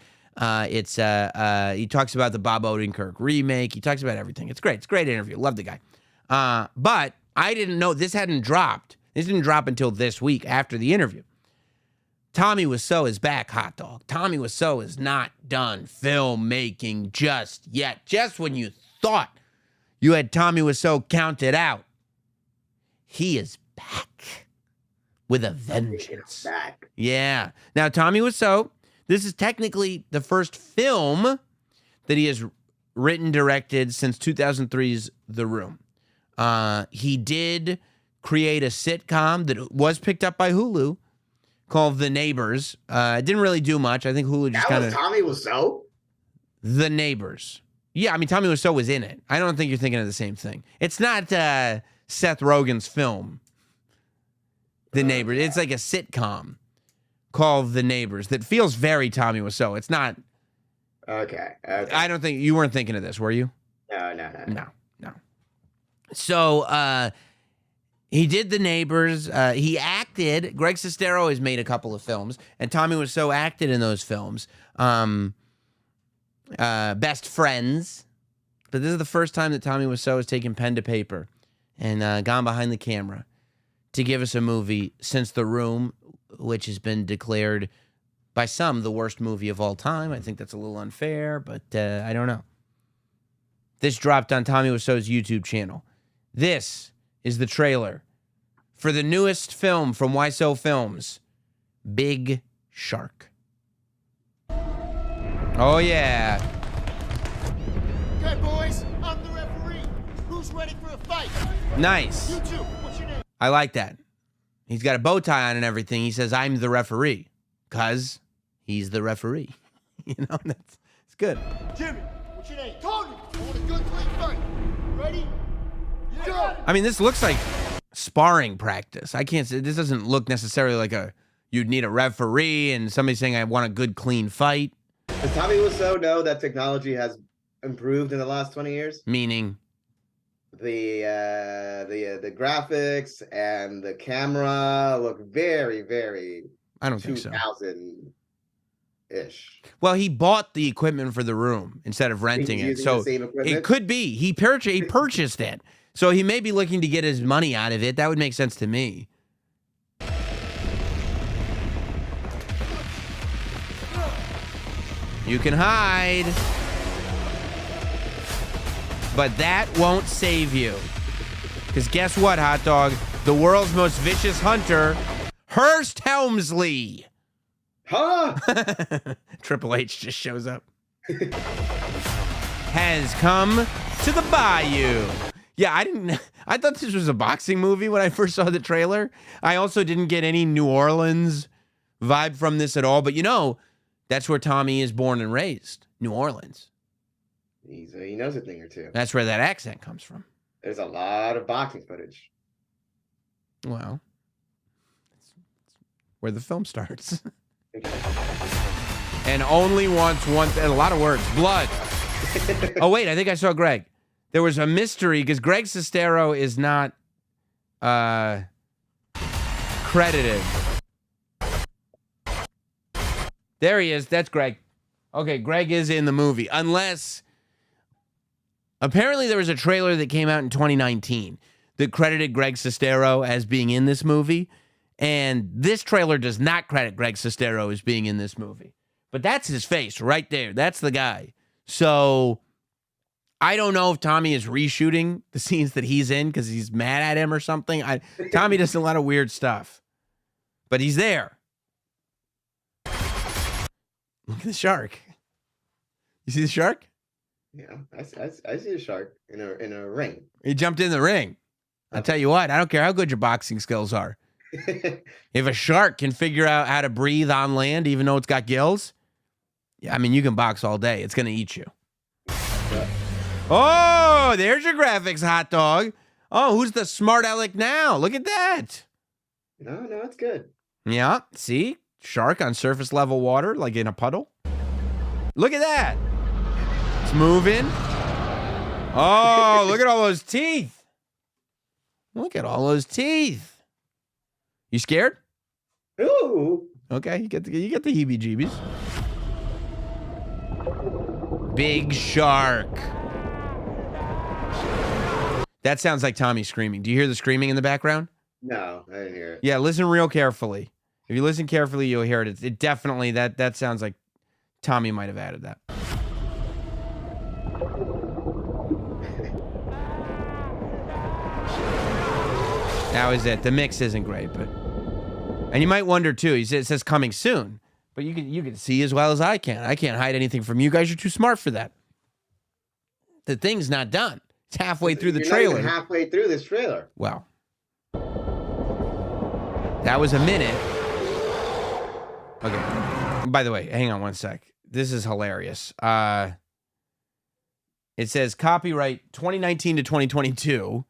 He talks about the Bob Odenkirk remake. He talks about everything. It's great. It's a great interview. Love the guy. But I didn't know this hadn't dropped. This didn't drop until this week after the interview. Tommy Wiseau is back, hot dog. Tommy Wiseau is not done filmmaking just yet. Just when you thought you had Tommy Wiseau counted out, he is back with a vengeance. Back. Yeah. Now, Tommy Wiseau, this is technically the first film that he has written, directed since 2003's The Room. He did create a sitcom that was picked up by Hulu called The Neighbors. It didn't really do much. I think Hulu just kind of... Tommy Wiseau? The Neighbors. Yeah, I mean, Tommy Wiseau was in it. I don't think you're thinking of the same thing. It's not Seth Rogen's film, The Neighbors. It's like a sitcom called The Neighbors that feels very Tommy Wiseau. It's not... Okay. I don't think... You weren't thinking of this, were you? No. So, he did The Neighbors. He acted. Greg Sestero has made a couple of films, and Tommy Wiseau acted in those films. Best Friends. But this is the first time that Tommy Wiseau has taken pen to paper and gone behind the camera to give us a movie since The Room, which has been declared by some the worst movie of all time. I think that's a little unfair, but I don't know. This dropped on Tommy Wiseau's YouTube channel. This is the trailer for the newest film from Wiseau Films, Big Shark. Oh, yeah. Okay, boys, I'm the referee. Who's ready for a fight? Nice. You two, what's your name? I like that. He's got a bow tie on and everything. He says, I'm the referee, because he's the referee. You know, it's good. Jimmy, what's your name? Tony. I want a good, clean fight. Ready? Go. I mean, this looks like sparring practice. I can't say, this doesn't look necessarily like you'd need a referee and somebody saying, I want a good, clean fight. Does Tommy Wiseau know that technology has improved in the last 20 years? Meaning? The graphics and the camera look very, very I don't think so. 2000-ish. Well, he bought the equipment for The Room instead of renting it. So it could be. He purchased it. So he may be looking to get his money out of it. That would make sense to me. You can hide. But that won't save you. Because guess what, hot dog? The world's most vicious hunter, Hurst Helmsley. Huh? Triple H just shows up. Has come to the bayou. Yeah, I thought this was a boxing movie when I first saw the trailer. I also didn't get any New Orleans vibe from this at all. But you know, that's where Tommy is born and raised. New Orleans. He knows a thing or two. That's where that accent comes from. There's a lot of boxing footage. Well, it's where the film starts. And only once, and a lot of words. Blood. Oh, wait, I think I saw Greg. There was a mystery because Greg Sestero is not credited. There he is. That's Greg. Okay, Greg is in the movie. Unless, apparently there was a trailer that came out in 2019 that credited Greg Sestero as being in this movie. And this trailer does not credit Greg Sestero as being in this movie. But that's his face right there. That's the guy. So I don't know if Tommy is reshooting the scenes that he's in because he's mad at him or something. Tommy does a lot of weird stuff. But he's there. Look at the shark. You see the shark? Yeah, I see a shark in a ring. He jumped in the ring. I'll tell you what, I don't care how good your boxing skills are. If a shark can figure out how to breathe on land, even though it's got gills, yeah, I mean, you can box all day. It's going to eat you. Yeah. Oh, there's your graphics, hot dog. Oh, who's the smart aleck now? Look at that. No, it's good. Yeah, see? Shark on surface level water, like in a puddle. Look at that. It's moving. Oh, look at all those teeth. Look at all those teeth. You scared? Ooh. Okay, you get the heebie-jeebies. Big shark. That sounds like Tommy screaming. Do you hear the screaming in the background? No, I didn't hear it. Yeah, listen real carefully. If you listen carefully, you'll hear it. It definitely, that sounds like Tommy might have added that. That was it. The mix isn't great, but... And you might wonder, too, it says coming soon. But you can see as well as I can. I can't hide anything from you guys. You're too smart for that. The thing's not done. It's halfway through the trailer. Not even halfway through this trailer. Well, that was a minute. Okay. By the way, hang on one sec. This is hilarious. It says copyright 2019 to 2022.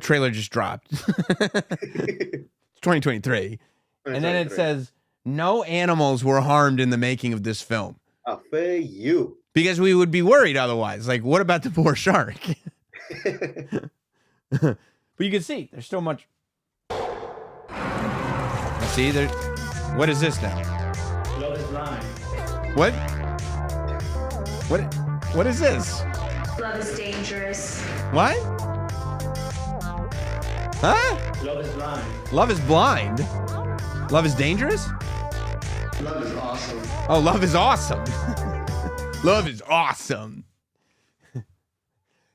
Trailer just dropped. It's 2023. And then it says no animals were harmed in the making of this film. Oh, for you. Because we would be worried otherwise. Like, what about the poor shark? But you can see, there's so much. See, there. What is this now? Love is blind. What? What is this? Love is dangerous. What? Huh? Love is blind. Love is blind. Love is dangerous? Love is awesome. Oh, love is awesome. Love is awesome. It Is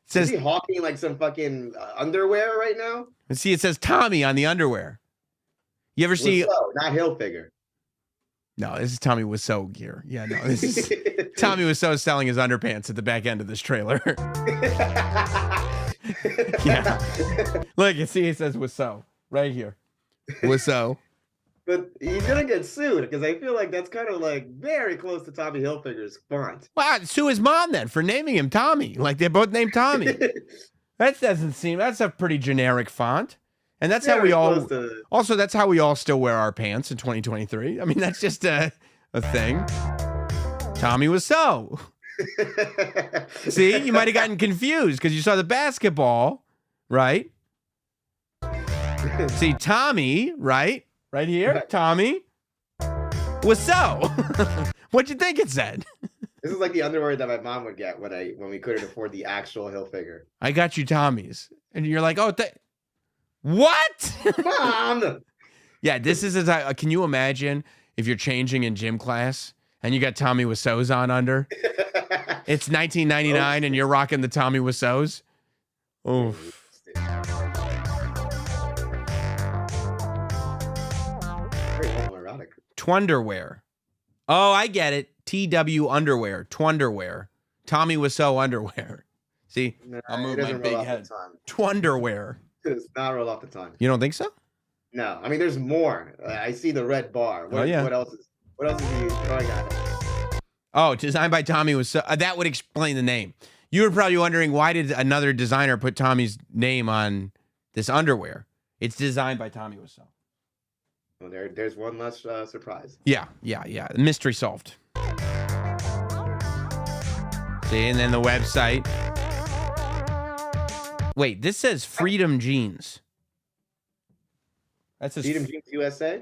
says, he hawking like some fucking underwear right now? see, it says Tommy on the underwear. You ever see? Wiseau, not Hilfiger. No, this is Tommy Wiseau gear. Yeah, no, this is Tommy Wiseau selling his underpants at the back end of this trailer. Yeah. Look, you see, it says Wiseau right here. Wiseau. But he's gonna get sued because I feel like that's kind of like very close to Tommy Hilfiger's font. Wow, sue his mom then for naming him Tommy. Like they're both named Tommy. That doesn't seem, that's a pretty generic font. And that's how we Very all, close to- also, that's how we all still wear our pants in 2023. I mean, that's just a thing. Tommy Wiseau. See, you might have gotten confused because you saw the basketball, right? See, Tommy, right? Right here, Tommy Wiseau. What'd you think it said? This is like the underwear that my mom would get when we couldn't afford the actual Hilfiger. I got you Tommy's. And you're like, oh, what? Mom! Yeah, this is can you imagine if you're changing in gym class and you got Tommy Wiseau's on under? It's 1999 and you're rocking the Tommy Wiseau's. Oof. Very homoerotic. Twunderwear. Oh, I get it. TW underwear. Twunderwear. Tommy Wiseau underwear. See, No, I'll move it my doesn't big roll off head. the tongue. Twunderwear. It does not roll off the tongue. You don't think so? No, I mean there's more. I see the red bar. What, Oh, yeah. What else is he throwing at it? Oh, designed by Tommy Wiseau. That would explain the name. You were probably wondering why did another designer put Tommy's name on this underwear? It's designed by Tommy Wiseau. Well, there's one less surprise. Yeah. Mystery solved. See, and then the website. Wait, this says Freedom Jeans. That says Freedom Jeans USA?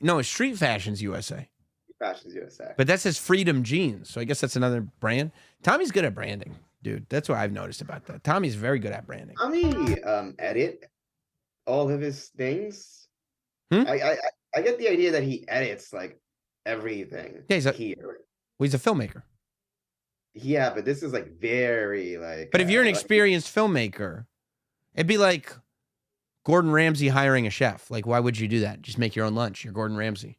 No, it's Street Fashions USA. Fashions USA. But that says Freedom Jeans. So I guess that's another brand. Tommy's good at branding, dude. That's what I've noticed about that. Tommy's very good at branding. Tommy edit all of his things. Hmm? I get the idea that he edits like everything. Yeah, here. He's a filmmaker. Yeah, but this is like very like. But if you're an like- experienced filmmaker, it'd be like Gordon Ramsay hiring a chef. Like, why would you do that? Just make your own lunch. You're Gordon Ramsay.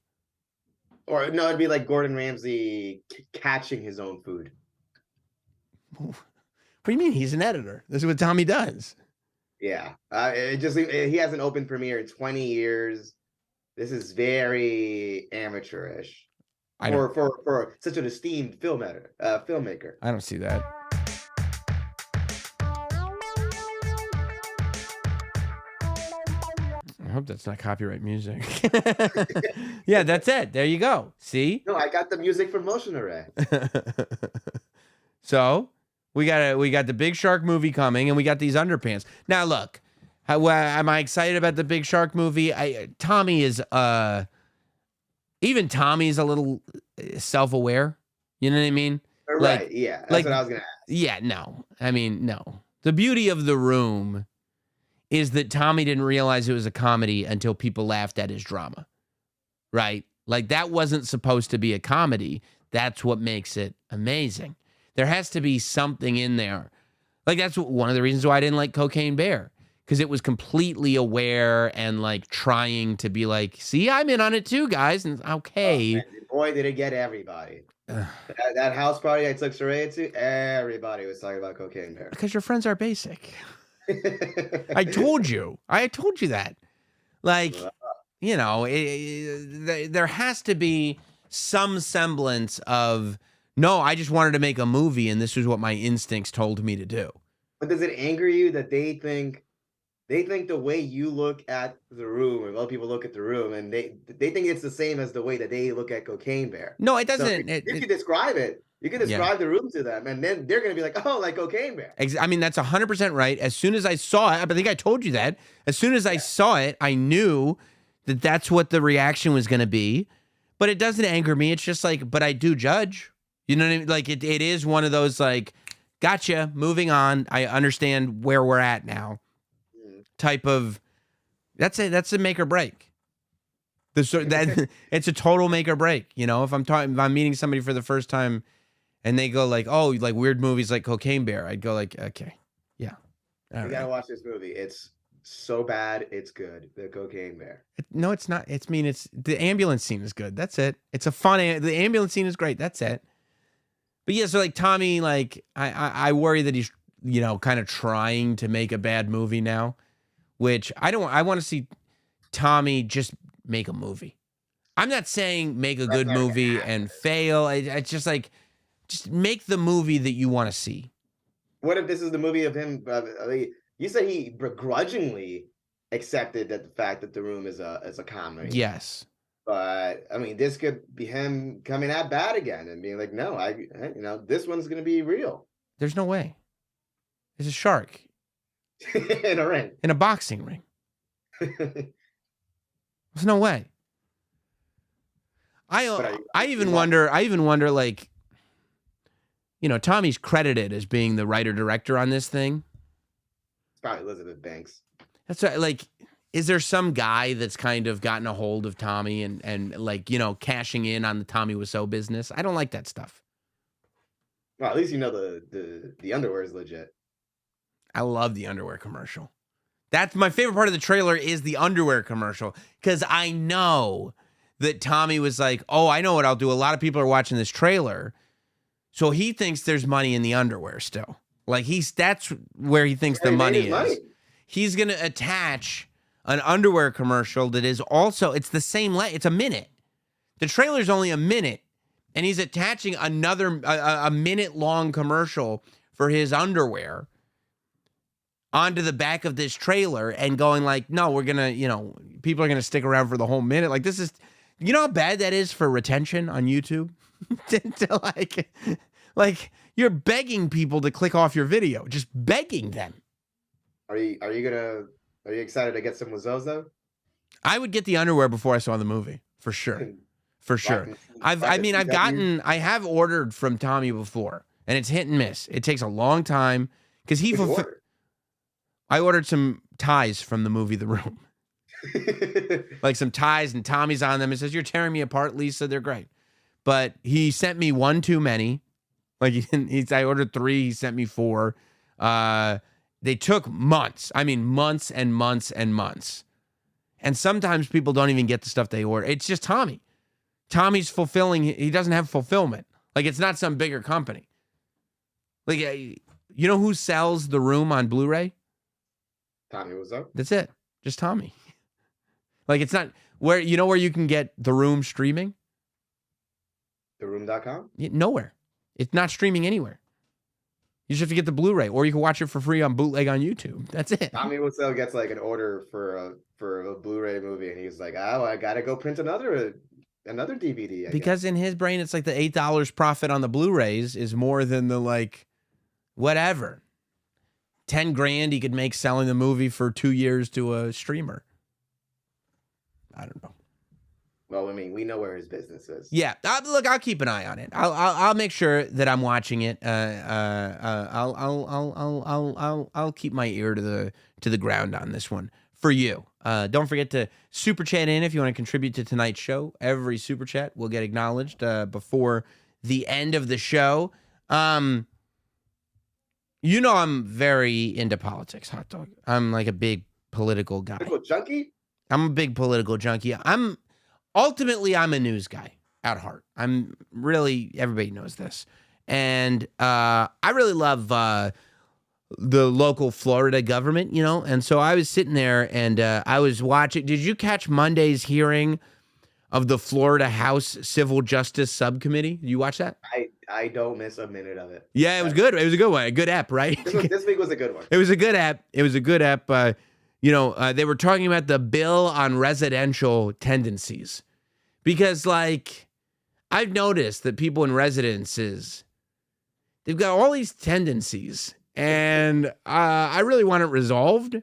Or no, it'd be like Gordon Ramsay catching his own food. What do you mean? He's an editor. This is what Tommy does. Yeah, he hasn't open premiere in 20 years. This is very amateurish for such an esteemed filmmaker. I don't see that. I hope that's not copyright music. Yeah, that's it. There you go. See? No, I got the music from Motion Array. So, We got the Big Shark movie coming, and we got these underpants. Now, look, am I excited about the Big Shark movie? Tommy is even Tommy's a little self-aware. You know what I mean? Right. Like, Yeah. That's like, what I was gonna ask. Yeah. No. I mean, no. The beauty of The Room is that Tommy didn't realize it was a comedy until people laughed at his drama. Right? Like, that wasn't supposed to be a comedy. That's what makes it amazing. There has to be something in there. Like, that's one of the reasons why I didn't like Cocaine Bear, because it was completely aware and like trying to be like, see, I'm in on it too, guys. And okay. Oh, boy, did it get everybody. that house party I took Soraya to, everybody was talking about Cocaine Bear. Because your friends are basic. I told you that. Like, you know, there has to be some semblance of, no, I just wanted to make a movie and this was what my instincts told me to do. But does it anger you that they think the way you look at The Room, or other people look at The Room, and they think it's the same as the way that they look at Cocaine Bear? No, it doesn't. So you can describe it. You can describe The Room to them, and then they're going to be like, oh, like Cocaine Bear. I mean, that's 100% right. As soon as I saw it, I think I told you that. As soon as I saw it, I knew that that's what the reaction was going to be. But it doesn't anger me. It's just like, but I do judge. You know what I mean? Like, it is one of those, like, gotcha, moving on. I understand where we're at now. Type of, that's it. That's a make or break. It's a total make or break. You know, if I'm meeting somebody for the first time and they go like, oh, like weird movies like Cocaine Bear, I'd go like, okay, yeah. You gotta watch this movie. It's so bad, it's good. The Cocaine Bear. No, it's not. It's the ambulance scene is good. That's it. It's a fun. The ambulance scene is great. That's it. But yeah, so like Tommy, like I worry that he's, you know, kind of trying to make a bad movie now. Which I want to see Tommy just make a movie. I'm not saying make a good movie and fail. It's just like, just make the movie that you want to see. What if this is the movie of him? You said he begrudgingly accepted that the fact that The Room is a comedy. Yes. But I mean, this could be him coming at bat again and being like, no, this one's going to be real. There's no way. There's a shark. In a ring. In a boxing ring. There's no way. I even wonder, like, you know, Tommy's credited as being the writer-director on this thing. It's probably Elizabeth Banks. That's right. Like, is there some guy that's kind of gotten a hold of Tommy and like, you know, cashing in on the Tommy Wiseau business? I don't like that stuff. Well, at least you know the underwear is legit. I love the underwear commercial. That's my favorite part of the trailer is the underwear commercial, because I know that Tommy was like, oh, I know what I'll do. A lot of people are watching this trailer. So he thinks there's money in the underwear still. Like that's where he thinks the money is. He's going to attach an underwear commercial that is also, it's the same, it's a minute. The trailer's only a minute, and he's attaching another, a minute-long commercial for his underwear onto the back of this trailer and going like, no, we're going to, you know, people are going to stick around for the whole minute. Like, this is, you know how bad that is for retention on YouTube? to like you're begging people to click off your video, just begging them. Are you excited to get some Wiseaus though? I would get the underwear before I saw the movie, for sure. For sure. I have ordered from Tommy before, and it's hit and miss. It takes a long time because I ordered some ties from the movie The Room. Like some ties, and Tommy's on them. He says, "You're tearing me apart, Lisa. They're great." But he sent me one too many. Like I ordered 3, he sent me 4. They took months. I mean, months and months and months. And sometimes people don't even get the stuff they order. It's just Tommy. Tommy's fulfilling. He doesn't have fulfillment. Like, it's not some bigger company. Like, you know who sells The Room on Blu-ray? Tommy Wiseau. That's it. Just Tommy. Like, it's not where you can get The Room streaming? TheRoom.com? Nowhere. It's not streaming anywhere. You just have to get the Blu-ray, or you can watch it for free on bootleg on YouTube. That's it. Tommy Wiseau gets like an order for a Blu-ray movie, and he's like, "Oh, I gotta go print another DVD." Because in his brain, it's like the $8 profit on the Blu-rays is more than the like whatever. 10 grand he could make selling the movie for 2 years to a streamer. I don't know. Well, I mean, we know where his business is. Yeah, look, I'll keep an eye on it. I'll make sure that I'm watching it. I'll keep my ear to the ground on this one for you. Don't forget to super chat in if you want to contribute to tonight's show. Every super chat will get acknowledged before the end of the show. You know I'm very into politics, Hot Dog. I'm like a big political guy. Political junkie? I'm a big political junkie. Ultimately, I'm a news guy at heart. Everybody knows this. And I really love the local Florida government, you know? And so I was sitting there and I was watching. Did you catch Monday's hearing of the Florida House Civil Justice Subcommittee? Did you watch that? I don't miss a minute of it. Yeah, it was good. It was a good one. A good app, right? This week was a good one. It was a good app. They were talking about the bill on residential tendencies. Because, like, I've noticed that people in residences, they've got all these tendencies, and I really want it resolved.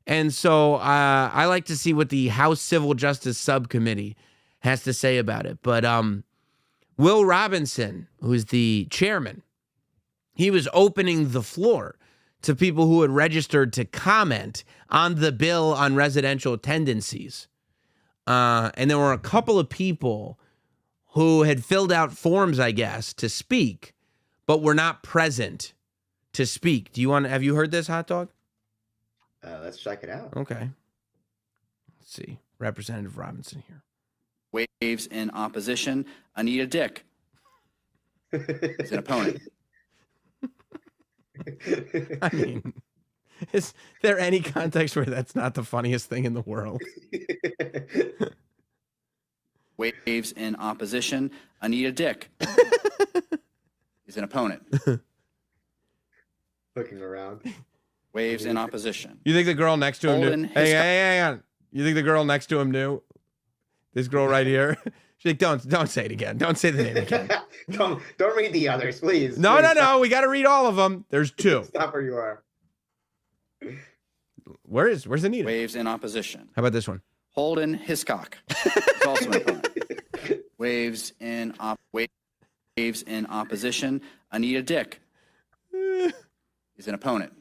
And so I like to see what the House Civil Justice Subcommittee has to say about it. But Will Robinson, who's the chairman, he was opening the floor to people who had registered to comment on the bill on residential tendencies. And there were a couple of people who had filled out forms, I guess, to speak, but were not present to speak. Have you heard this, Hot Dog? Let's check it out. Okay. Let's see. Representative Robinson here. Waves in opposition. Anita Dick is an opponent. I mean, is there any context where that's not the funniest thing in the world? Waves in opposition. Anita Dick is an opponent. Looking around. Waves in opposition. You think the girl next to him knew? Hey, hang on. You think the girl next to him knew? This girl right here? She's like, don't say it again. Don't say the name again. Don't read the others, please. No. Please. We got to read all of them. There's 2. Stop where you are. Where's Anita? Waves in opposition. How about this one? Holden Hiscock is also an opponent. Waves in opposition. Anita Dick is an opponent.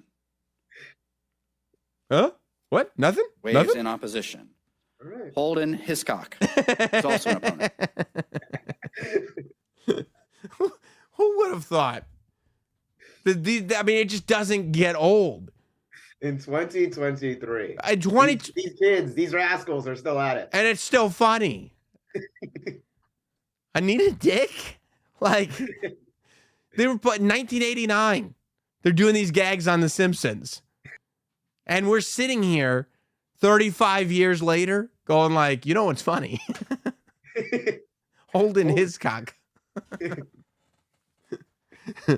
Huh? What? Nothing? Waves Nothing? in opposition. All right. Holden Hiscock is also an opponent. Who would have thought? It just doesn't get old. In 2023. These kids, these rascals are still at it. And it's still funny. Anita Dick? Like, they were put in 1989. They're doing these gags on The Simpsons. And we're sitting here 35 years later going like, you know what's funny? Holding his cock. I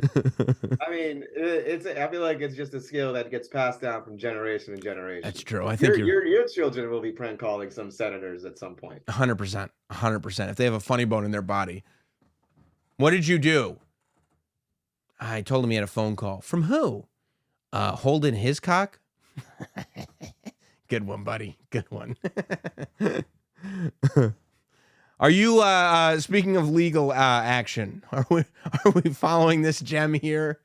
mean, I feel like it's just a skill that gets passed down from generation to generation. That's true. I think your children will be prank calling some senators at some point. 100%. 100%. If they have a funny bone in their body. What did you do? I told him he had a phone call. From who? Holding his cock? Good one, buddy. Good one. Are you, speaking of legal action, are we following this gem here?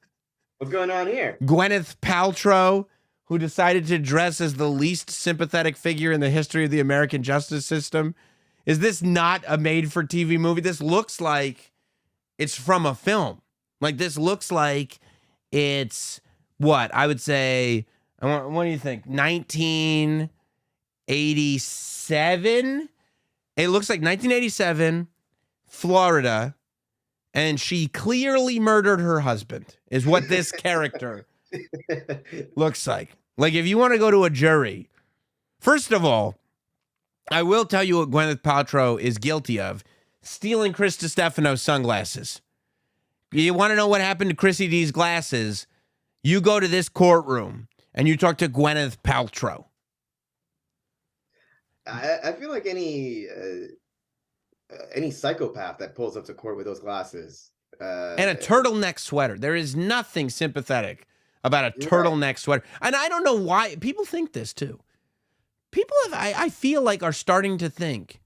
What's going on here? Gwyneth Paltrow, who decided to dress as the least sympathetic figure in the history of the American justice system. Is this not a made-for-TV movie? This looks like it's from a film. Like, this looks like it's, what, I would say, what do you think, 1987? It looks like 1987, Florida, and she clearly murdered her husband, is what this character looks like. Like, if you want to go to a jury, first of all, I will tell you what Gwyneth Paltrow is guilty of: stealing Chris DiStefano's sunglasses. You want to know what happened to Chrissy D's glasses? You go to this courtroom and you talk to Gwyneth Paltrow. I feel like any psychopath that pulls up to court with those glasses And a turtleneck sweater. There is nothing sympathetic about a turtleneck sweater. And I don't know why. People think this, too. People I feel like are starting to think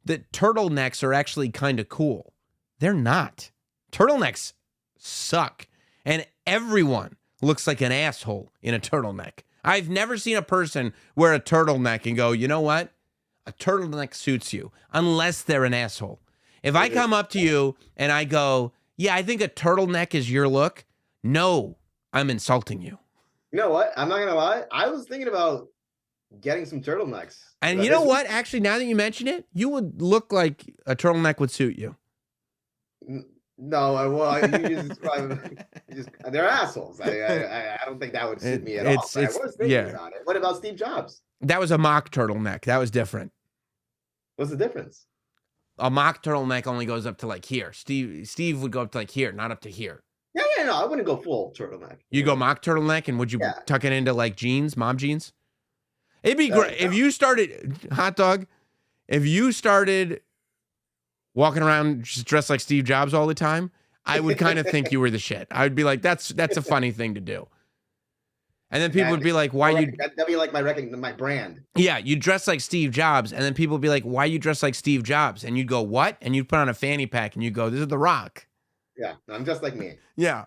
that turtlenecks are actually kind of cool. They're not. Turtlenecks suck. And everyone looks like an asshole in a turtleneck. I've never seen a person wear a turtleneck and go, you know what? A turtleneck suits you, unless they're an asshole. If I come up to you and I go, yeah, I think a turtleneck is your look, no, I'm insulting you. You know what? I'm not going to lie. I was thinking about getting some turtlenecks. And you know what? Actually, now that you mention it, you would look like a turtleneck would suit you. No, well, you just they're assholes. I don't think that would suit me at all. I was thinking about it. What about Steve Jobs? That was a mock turtleneck. That was different. What's the difference? A mock turtleneck only goes up to like here. Steve would go up to like here, not up to here. Yeah, no, I wouldn't go full turtleneck. You go mock turtleneck, and would you tuck it into like jeans, mom jeans? It'd be great if you started, hot dog, if you started walking around just dressed like Steve Jobs all the time, I would kind of think you were the shit. I would be like, that's a funny thing to do. And then people would be like, why you... That'd be like my brand. Yeah, you dress like Steve Jobs, and then people would be like, why you dress like Steve Jobs? And you'd go, what? And you'd put on a fanny pack, and you'd go, this is The Rock. Yeah, I'm just like me. Yeah.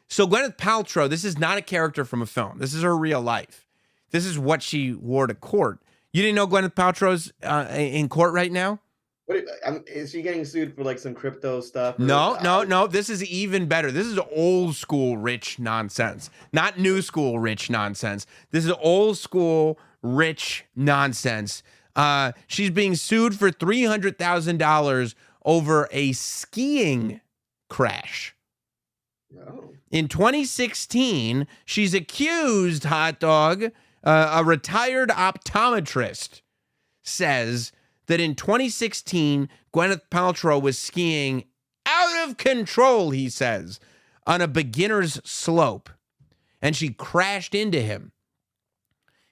So Gwyneth Paltrow, this is not a character from a film. This is her real life. This is what she wore to court. You didn't know Gwyneth Paltrow's in court right now? What is she getting sued for like some crypto stuff? No. This is even better. This is old school rich nonsense, not new school rich nonsense. This is old school rich nonsense. She's being sued for $300,000 over a skiing crash. Oh. In 2016, she's accused, hot dog, a retired optometrist says that in 2016, Gwyneth Paltrow was skiing out of control, he says, on a beginner's slope, and she crashed into him.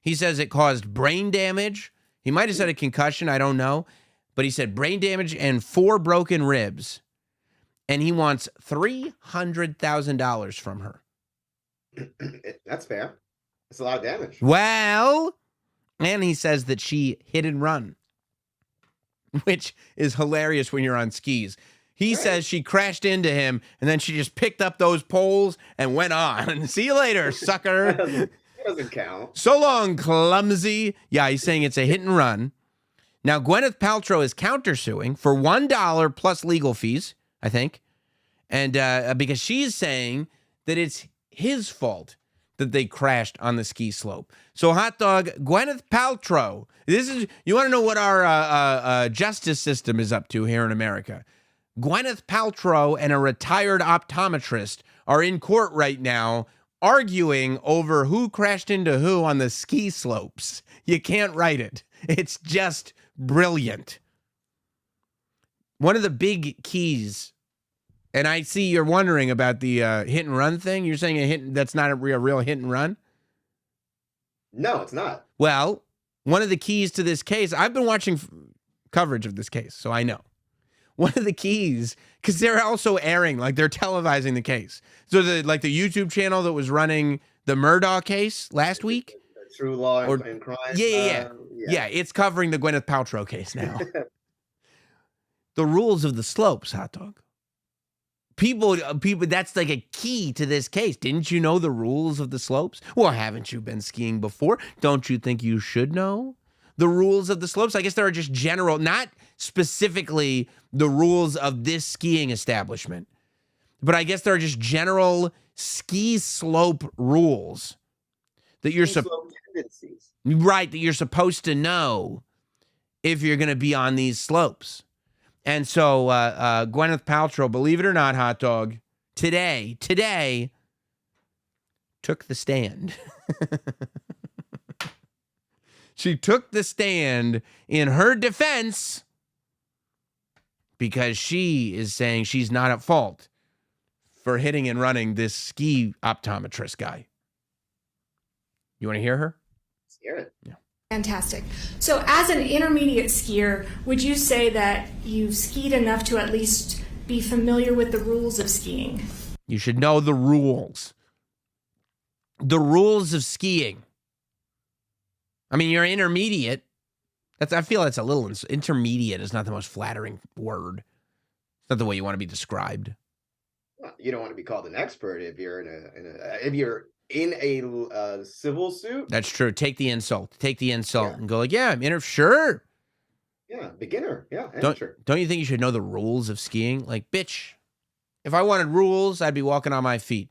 He says it caused brain damage. He might have said a concussion, I don't know, but he said brain damage and 4 broken ribs, and he wants $300,000 from her. That's fair. That's a lot of damage. Well, and he says that she hit and run, which is hilarious when you're on skis. He says she crashed into him, and then she just picked up those poles and went on. See you later, sucker. That doesn't count. So long, clumsy. Yeah, he's saying it's a hit and run. Now, Gwyneth Paltrow is countersuing for $1 plus legal fees, I think, and because she's saying that it's his fault that they crashed on the ski slope. So, hot dog, Gwyneth Paltrow. You want to know what our justice system is up to here in America? Gwyneth Paltrow and a retired optometrist are in court right now arguing over who crashed into who on the ski slopes. You can't write it. It's just brilliant. One of the big keys, and I see you're wondering about the hit and run thing. You're saying that's not a real hit and run? No, it's not. Well, one of the keys to this case, I've been watching coverage of this case, so I know. One of the keys, because they're also airing, like they're televising the case. So the YouTube channel that was running the Murdaugh case last week. True Law and Crime. Yeah, it's covering the Gwyneth Paltrow case now. The rules of the slopes, hot dog. People, that's like a key to this case. Didn't you know the rules of the slopes? Well, haven't you been skiing before? Don't you think you should know the rules of the slopes? I guess there are just general, not specifically the rules of this skiing establishment, but I guess there are just general ski slope rules that you're that you're supposed to know if you're going to be on these slopes. And so Gwyneth Paltrow, believe it or not, hot dog, today took the stand. She took the stand in her defense because she is saying she's not at fault for hitting and running this ski optometrist guy. You want to hear her? Let's hear it. Yeah. Fantastic. So as an intermediate skier, would you say that you've skied enough to at least be familiar with the rules of skiing. You should know the rules. The rules of skiing. I mean, you're intermediate. I feel that's a little intermediate is not the most flattering word. It's not the way you want to be described. Well, you don't want to be called an expert if you're in a civil suit. That's true. Take the insult. And go like, yeah, I'm sure. Yeah, beginner. Yeah, amateur. Don't you think you should know the rules of skiing? Like, bitch, if I wanted rules, I'd be walking on my feet.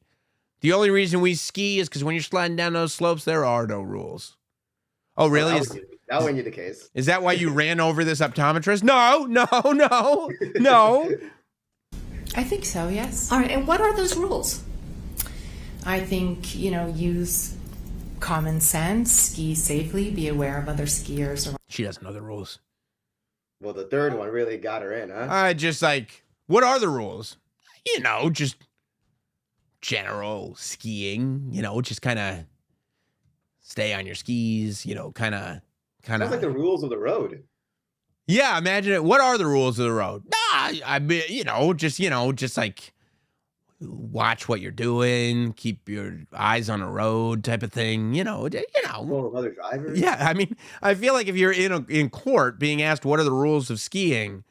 The only reason we ski is because when you're sliding down those slopes, there are no rules. Oh, really? That wouldn't be the case. Is that why you ran over this optometrist? No. I think so, yes. All right, and what are those rules? I think, use common sense, ski safely, be aware of other skiers. She doesn't know the rules. Well, the third one really got her in, huh? What are the rules? Just general skiing, just kind of stay on your skis, kind of. Sounds like the rules of the road. Yeah, imagine it. What are the rules of the road? I mean, just like watch what you're doing, keep your eyes on the road type of thing, Full of other drivers. Yeah, I mean, I feel like if you're in court being asked what are the rules of skiing,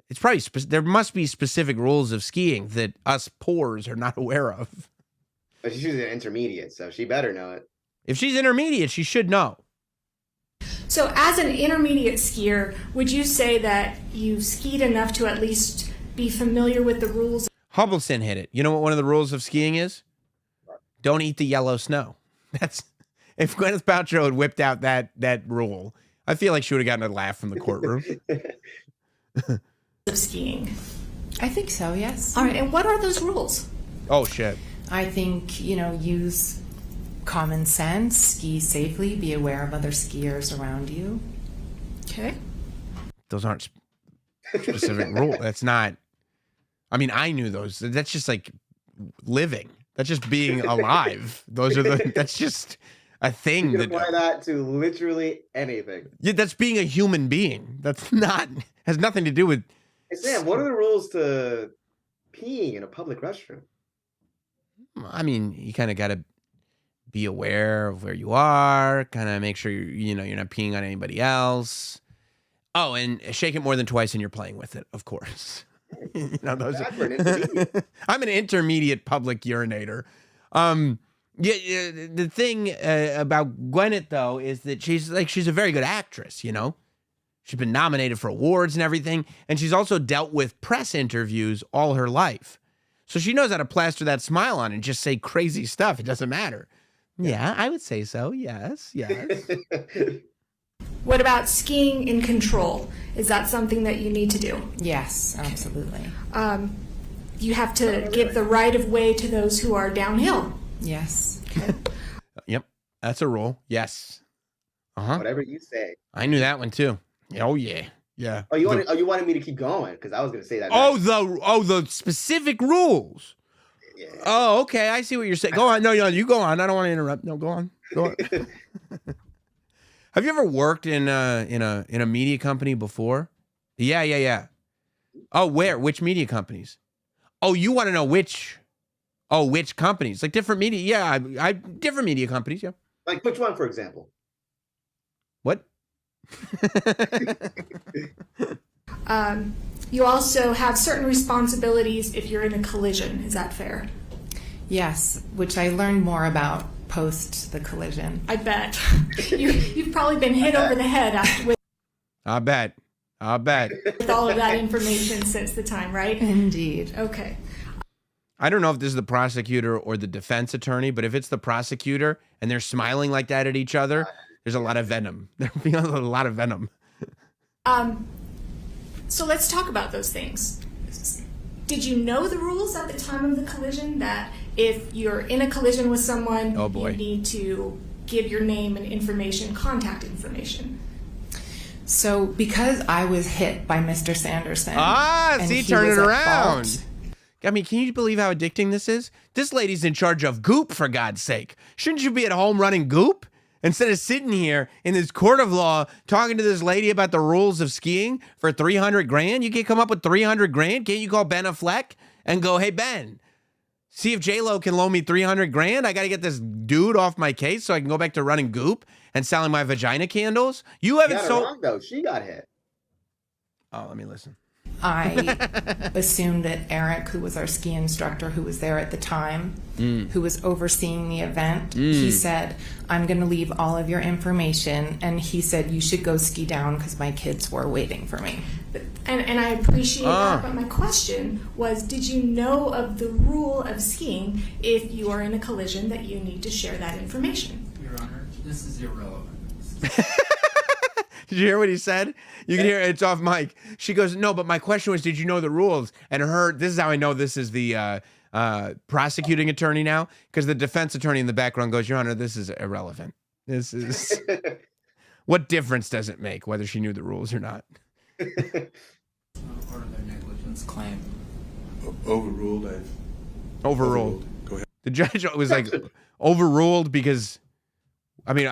it's probably there must be specific rules of skiing that us poors are not aware of. But she's an intermediate, so she better know it. If she's intermediate, she should know. So as an intermediate skier, would you say that you've skied enough to at least be familiar with the rules? Hubbleson hit it. You know what one of the rules of skiing is? Don't eat the yellow snow. If Gwyneth Paltrow had whipped out that rule, I feel like she would have gotten a laugh from the courtroom. Of skiing. I think so, yes. All right, and what are those rules? Oh, shit. I think, use common sense, ski safely, be aware of other skiers around you. Okay. Those aren't specific rules. That's not, I mean, I knew those. That's just like living. That's just being alive. That's just a thing. You can apply that to literally anything. Yeah, that's being a human being. Has nothing to do with. Hey, Sam, what are the rules to peeing in a public restroom? I mean, you kind of got to be aware of where you are, kind of make sure you're not peeing on anybody else. Oh, and shake it more than twice and you're playing with it, of course. Those I'm an intermediate public urinator. The thing about Gwyneth, though, is that she's a very good actress, She's been nominated for awards and everything, and she's also dealt with press interviews all her life. So she knows how to plaster that smile on and just say crazy stuff. It doesn't matter. Yeah, I would say so. Yes. What about skiing in control? Is that something that you need to do? Yes, absolutely. You have to give the right of way to those who are downhill. Yes. Okay. Yep, that's a rule. Yes. Whatever you say. I knew that one too. Oh yeah. Oh, you wanted me to keep going because I was going to say that. The specific rules. Yeah. Oh, okay. I see what you're saying. Go on. No, you go on. I don't want to interrupt. No, go on. Have you ever worked in a media company before? Yeah. Oh, where? Which media companies? Oh, you want to know which companies? Like different media? Yeah, different media companies. Yeah. Like which one, for example? What? You also have certain responsibilities if you're in a collision. Is that fair? Yes, which I learned more about post the collision. I bet. You've probably been hit over the head with I bet. with all of that information since the time, right? Indeed. Okay. I don't know if this is the prosecutor or the defense attorney, but if it's the prosecutor and they're smiling like that at each other, there's a lot of venom. They're feeling a lot of venom. So let's talk about those things. Did you know the rules at the time of the collision that if you're in a collision with someone, you need to give your name and information, contact information? So because I was hit by Mr. Sanderson. Turn it around. I mean, can you believe how addicting this is? This lady's in charge of Goop, for God's sake. Shouldn't you be at home running Goop? Instead of sitting here in this court of law talking to this lady about the rules of skiing for 300 grand, you can't come up with 300 grand? Can't you call Ben Affleck and go, hey, Ben, see if J-Lo can loan me 300 grand? I got to get this dude off my case so I can go back to running Goop and selling my vagina candles. You haven't sold. Wrong, though. She got hit. Oh, let me listen. I assumed that Eric, who was our ski instructor, who was there at the time, who was overseeing the event, he said, I'm going to leave all of your information. And he said, you should go ski down because my kids were waiting for me. And I appreciate that, but my question was, did you know of the rule of skiing if you are in a collision that you need to share that information? Your Honor, this is irrelevant. Did you hear what he said? You can hear it. It's off mic. She goes, no, but my question was, did you know the rules? And this is how I know this is the prosecuting attorney now, because the defense attorney in the background goes, Your Honor, this is irrelevant. This is, what difference does it make whether she knew the rules or not? Part of their negligence claim. Overruled. Overruled. Go ahead. The judge was like, overruled because... I mean,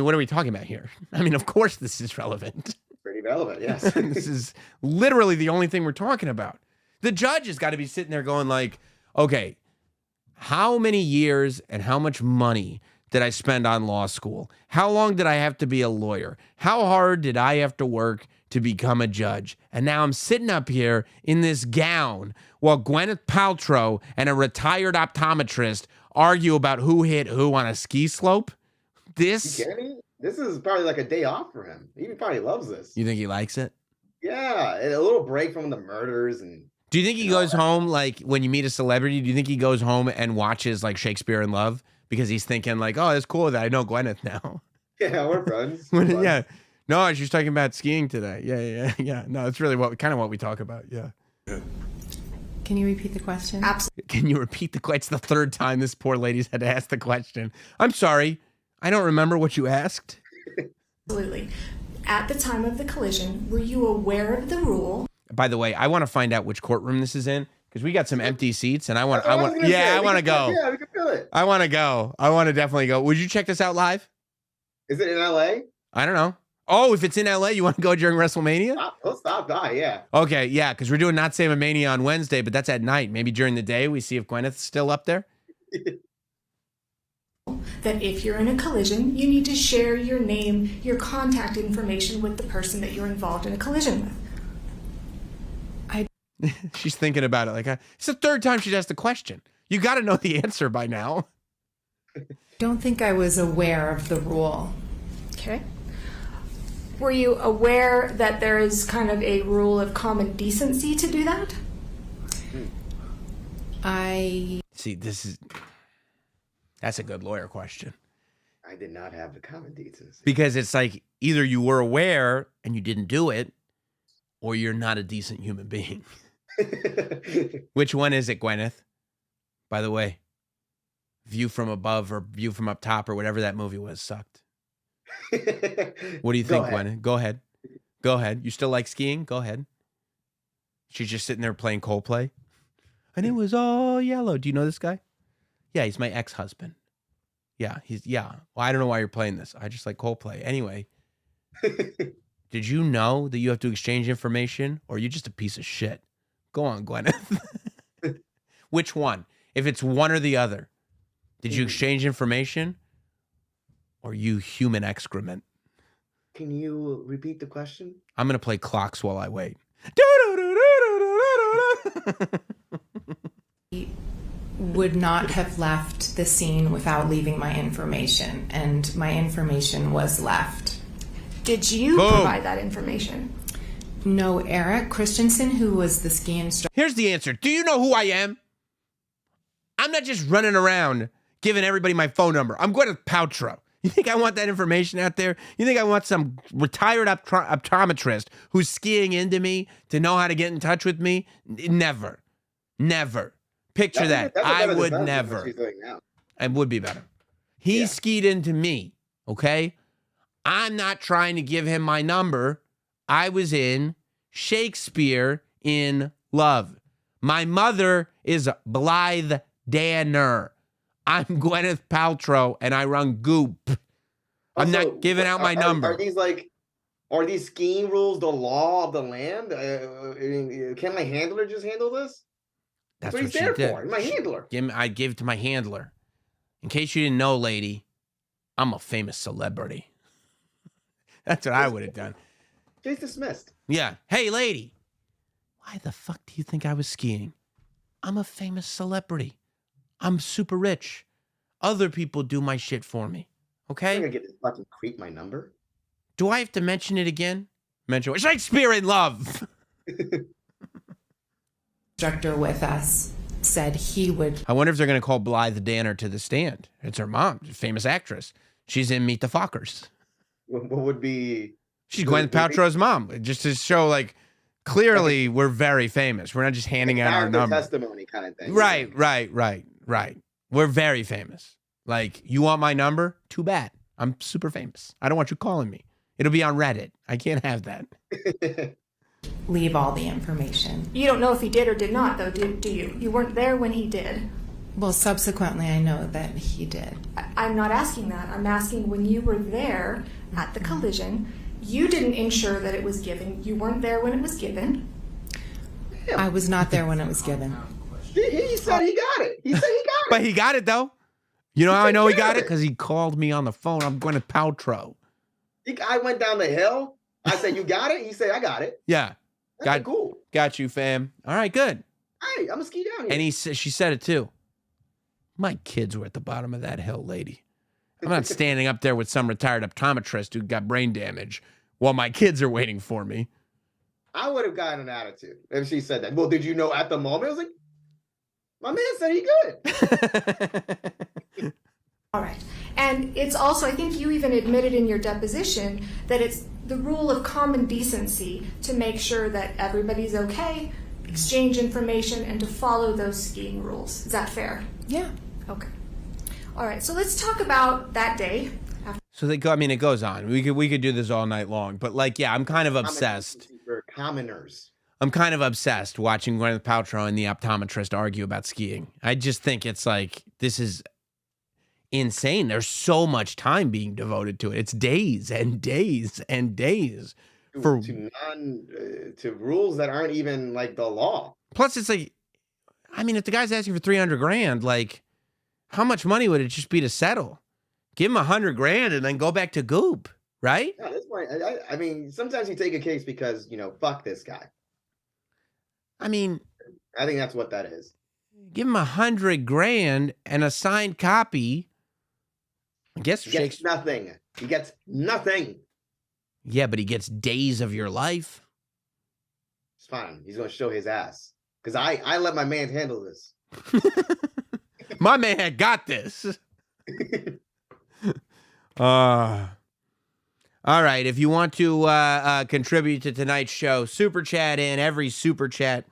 what are we talking about here? I mean, of course this is relevant. Pretty relevant, yes. This is literally the only thing we're talking about. The judge has got to be sitting there going like, okay, how many years and how much money did I spend on law school? How long did I have to be a lawyer? How hard did I have to work to become a judge? And now I'm sitting up here in this gown while Gwyneth Paltrow and a retired optometrist argue about who hit who on a ski slope? This? You kidding me? This is probably like a day off for him. He probably loves this. You think he likes it? Yeah, and a little break from the murders and. Do you think he goes home, like when you meet a celebrity, do you think he goes home and watches like Shakespeare in Love because he's thinking like, oh, it's cool that I know Gwyneth now? Yeah, we're friends. Yeah. No, she's talking about skiing today. Yeah. No, it's really what we talk about. Yeah. Can you repeat the question? Absolutely. Can you repeat the question? It's the third time this poor lady's had to ask the question. I'm sorry. I don't remember what you asked. Absolutely. At the time of the collision, were you aware of the rule? By the way, I want to find out which courtroom this is in because we got some empty seats, and I want to go. Yeah, we can feel it. I want to go. I want to definitely go. Would you check this out live? Is it in LA? I don't know. Oh, if it's in LA, you want to go during WrestleMania? We'll stop by, yeah. Okay, yeah, because we're doing Notsam Mania on Wednesday, but that's at night. Maybe during the day we see if Gwyneth's still up there. That if you're in a collision, you need to share your name, your contact information with the person that you're involved in a collision with. She's thinking about it like, it's the third time she's asked the question. You got to know the answer by now. Don't think I was aware of the rule. Okay. Were you aware that there is kind of a rule of common decency to do that? See, that's a good lawyer question. I did not have the common decency. Because it's like either you were aware and you didn't do it, or you're not a decent human being. Which one is it, Gwyneth? By the way, View from Above or View from Up Top or whatever that movie was sucked. What do you think, Gwyneth? Go ahead. Go ahead. You still like skiing? Go ahead. She's just sitting there playing Coldplay. And it was all yellow. Do you know this guy? Yeah, he's my ex-husband. Yeah. Well, I don't know why you're playing this. I just like Coldplay. Anyway, did you know that you have to exchange information or are you just a piece of shit? Go on, Gwyneth. Which one? If it's one or the other, did you exchange information or you human excrement? Can you repeat the question? I'm going to play clocks while I wait. Would not have left the scene without leaving my information, and my information was left. Did you provide that information? No, Eric Christensen, who was the ski instructor. Here's the answer. Do you know who I am? I'm not just running around giving everybody my phone number. I'm Gwyneth Paltrow. You think I want that information out there? You think I want some retired optometrist who's skiing into me to know how to get in touch with me? Never. Never. Picture that. I would never. It would be better. He skied into me, okay? I'm not trying to give him my number. I was in Shakespeare in Love. My mother is Blythe Danner. I'm Gwyneth Paltrow, and I run Goop. I'm Also, not giving out my number. Are these skiing rules the law of the land? Can my handler just handle this? That's what what he's she there did. for. He's my handler. I give it to my handler. In case you didn't know, lady, I'm a famous celebrity. That's what I would have done. Case dismissed. Yeah. Hey, lady, why the fuck do you think I was skiing? I'm a famous celebrity. I'm super rich. Other people do my shit for me. Okay? I'm gonna get this fucking creep my number. Do I have to mention it again? Mention Shakespeare in Love. Instructor with us said he would. I wonder if they're going to call Blythe Danner to the stand. It's her mom, famous actress. She's in Meet the Fockers. What would be? She's Gwyneth Paltrow's mom. Just to show, like, clearly we're very famous. We're not just handing out our number. Testimony kind of thing. Right. We're very famous. Like, you want my number? Too bad. I'm super famous. I don't want you calling me. It'll be on Reddit. I can't have that. Leave all the information. You don't know if he did or did not, though, do you? You weren't there when he did. Well, subsequently, I know that he did. I'm not asking that. I'm asking when you were there at the collision, you didn't ensure that it was given. You weren't there when it was given. I was not there when it was given. He said he got it. He said he got it. But he got it, though. You know how I know he got it? Because he called me on the phone. I'm Gwyneth Paltrow. I went down the hill. I said, you got it? He said, I got it. Yeah. Cool. Got you, fam. All right, good. Hey, I'm going to ski down here. And she said it, too. My kids were at the bottom of that hill, lady. I'm not standing up there with some retired optometrist who got brain damage while my kids are waiting for me. I would have gotten an attitude if she said that. Well, did you know at the moment? I was like, my man said he good. All right. And it's also, I think you even admitted in your deposition that it's the rule of common decency to make sure that everybody's okay, exchange information, and to follow those skiing rules. Is that fair? Yeah. Okay. All right. So let's talk about that day. So they go. I mean, it goes on. We could do this all night long. But like, yeah, I'm kind of obsessed. For commoners. I'm kind of obsessed watching Gwyneth Paltrow and the optometrist argue about skiing. I just think it's like, this is insane. There's so much time being devoted to it. It's days and days and days to rules that aren't even like the law. Plus, it's like, I mean, if the guy's asking for $300,000, like, how much money would it just be to settle? Give him $100,000 and then go back to Goop, right? Yeah, that's why. I mean, sometimes you take a case because fuck this guy. I mean, I think that's what that is. Give him $100,000 and a signed copy. I guess he gets nothing. He gets nothing. Yeah, but he gets days of your life. It's fine. He's going to show his ass. Because I let my man handle this. My man had got this. All right. If you want to contribute to tonight's show, super chat in. Every super chat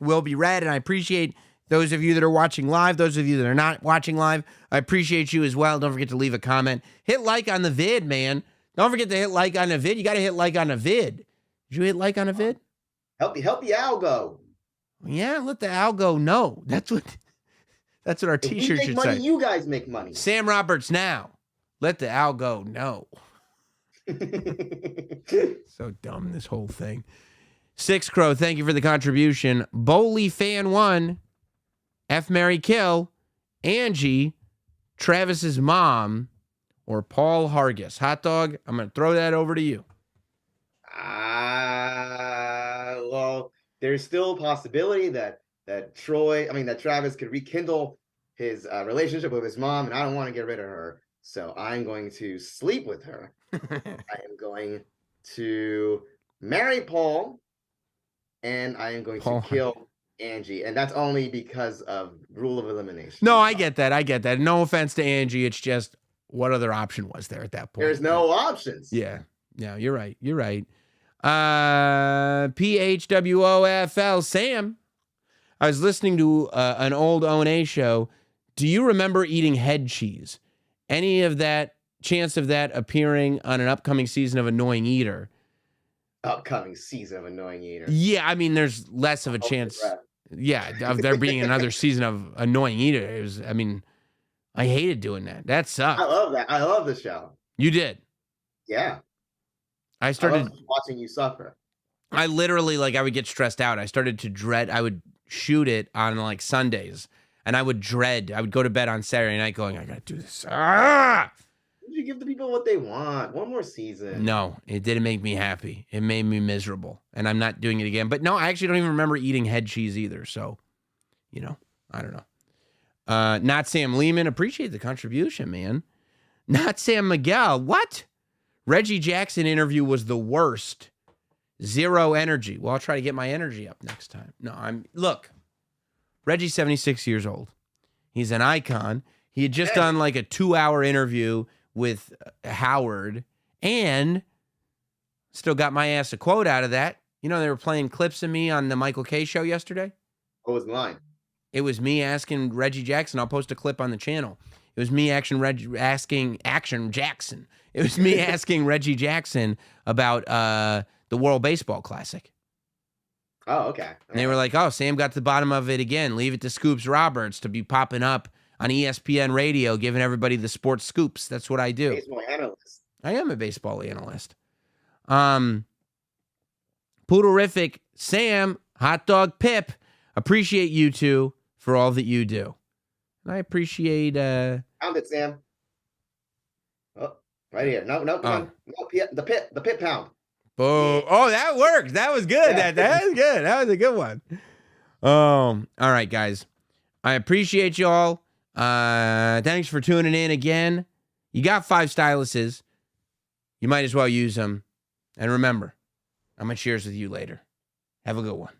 will be read. And I appreciate those of you that are watching live. Those of you that are not watching live, I appreciate you as well. Don't forget to leave a comment. Hit like on the vid, man. Don't forget to hit like on the vid. You got to hit like on the vid. Did you hit like on a vid? Help the algo. Yeah, let the algo know. That's what our t-shirt should say. You guys make money. Sam Roberts now. Let the algo know. So dumb, this whole thing. Six Crow, thank you for the contribution. Bowley Fan 1, F. Mary Kill, Angie, Travis's mom, or Paul Hargis. Hot Dog, I'm going to throw that over to you. Well, there's still a possibility that Travis could rekindle his relationship with his mom, and I don't want to get rid of her. So I'm going to sleep with her. I am going to marry Paul, and I am going to kill Angie. And that's only because of rule of elimination. No, I get that. No offense to Angie. It's just, what other option was there at that point? There's no options. Yeah, you're right. PHWOFL, Sam. I was listening to an old O&A show. Do you remember eating head cheese? Any of that chance of that appearing on an upcoming season of Annoying Eater? Upcoming season of Annoying Eater. Yeah, I mean, there's less of a chance. Yeah, of there being another season of Annoying Eater. I hated doing that. That sucked. I love that. I love the show. You did. Yeah. I I started love watching you suffer. I literally, like, I would get stressed out. I started to dread. I would shoot it on, like, Sundays, and I would dread. I would go to bed on Saturday night going, I got to do this. Ah! You give the people what they want. One more season. No, it didn't make me happy. It made me miserable, and I'm not doing it again. But no, I actually don't even remember eating head cheese either, so, you know, I don't know. Not Sam Lehman, appreciate the contribution, man. Not Sam Miguel, what? Reggie Jackson interview was the worst. Zero energy. Well, I'll try to get my energy up next time. No, look, Reggie's 76 years old. He's an icon. He had just done like a 2-hour interview with Howard and still got my ass a quote out of that. You know, they were playing clips of me on the Michael K show yesterday. What was mine? It was me asking Reggie Jackson. I'll post a clip on the channel. It was me asking Action Jackson. It was me asking Reggie Jackson about the World Baseball Classic. Oh, okay. And they were like, oh, Sam got to the bottom of it again. Leave it to Scoops Roberts to be popping up on ESPN radio, giving everybody the sports scoops. That's what I do. Baseball analyst. I am a baseball analyst. Poodlerific, Sam, Hot Dog Pip, appreciate you two for all that you do. And I appreciate... Pound it, Sam. Oh, right here. No, come on. No, the pit pound. Oh, oh, that worked. That was good. Yeah. That was good. That was a good one. All right, guys. I appreciate y'all. Thanks for tuning in again. You got 5 styluses. You might as well use them. And remember, I'm going to cheers with you later. Have a good one.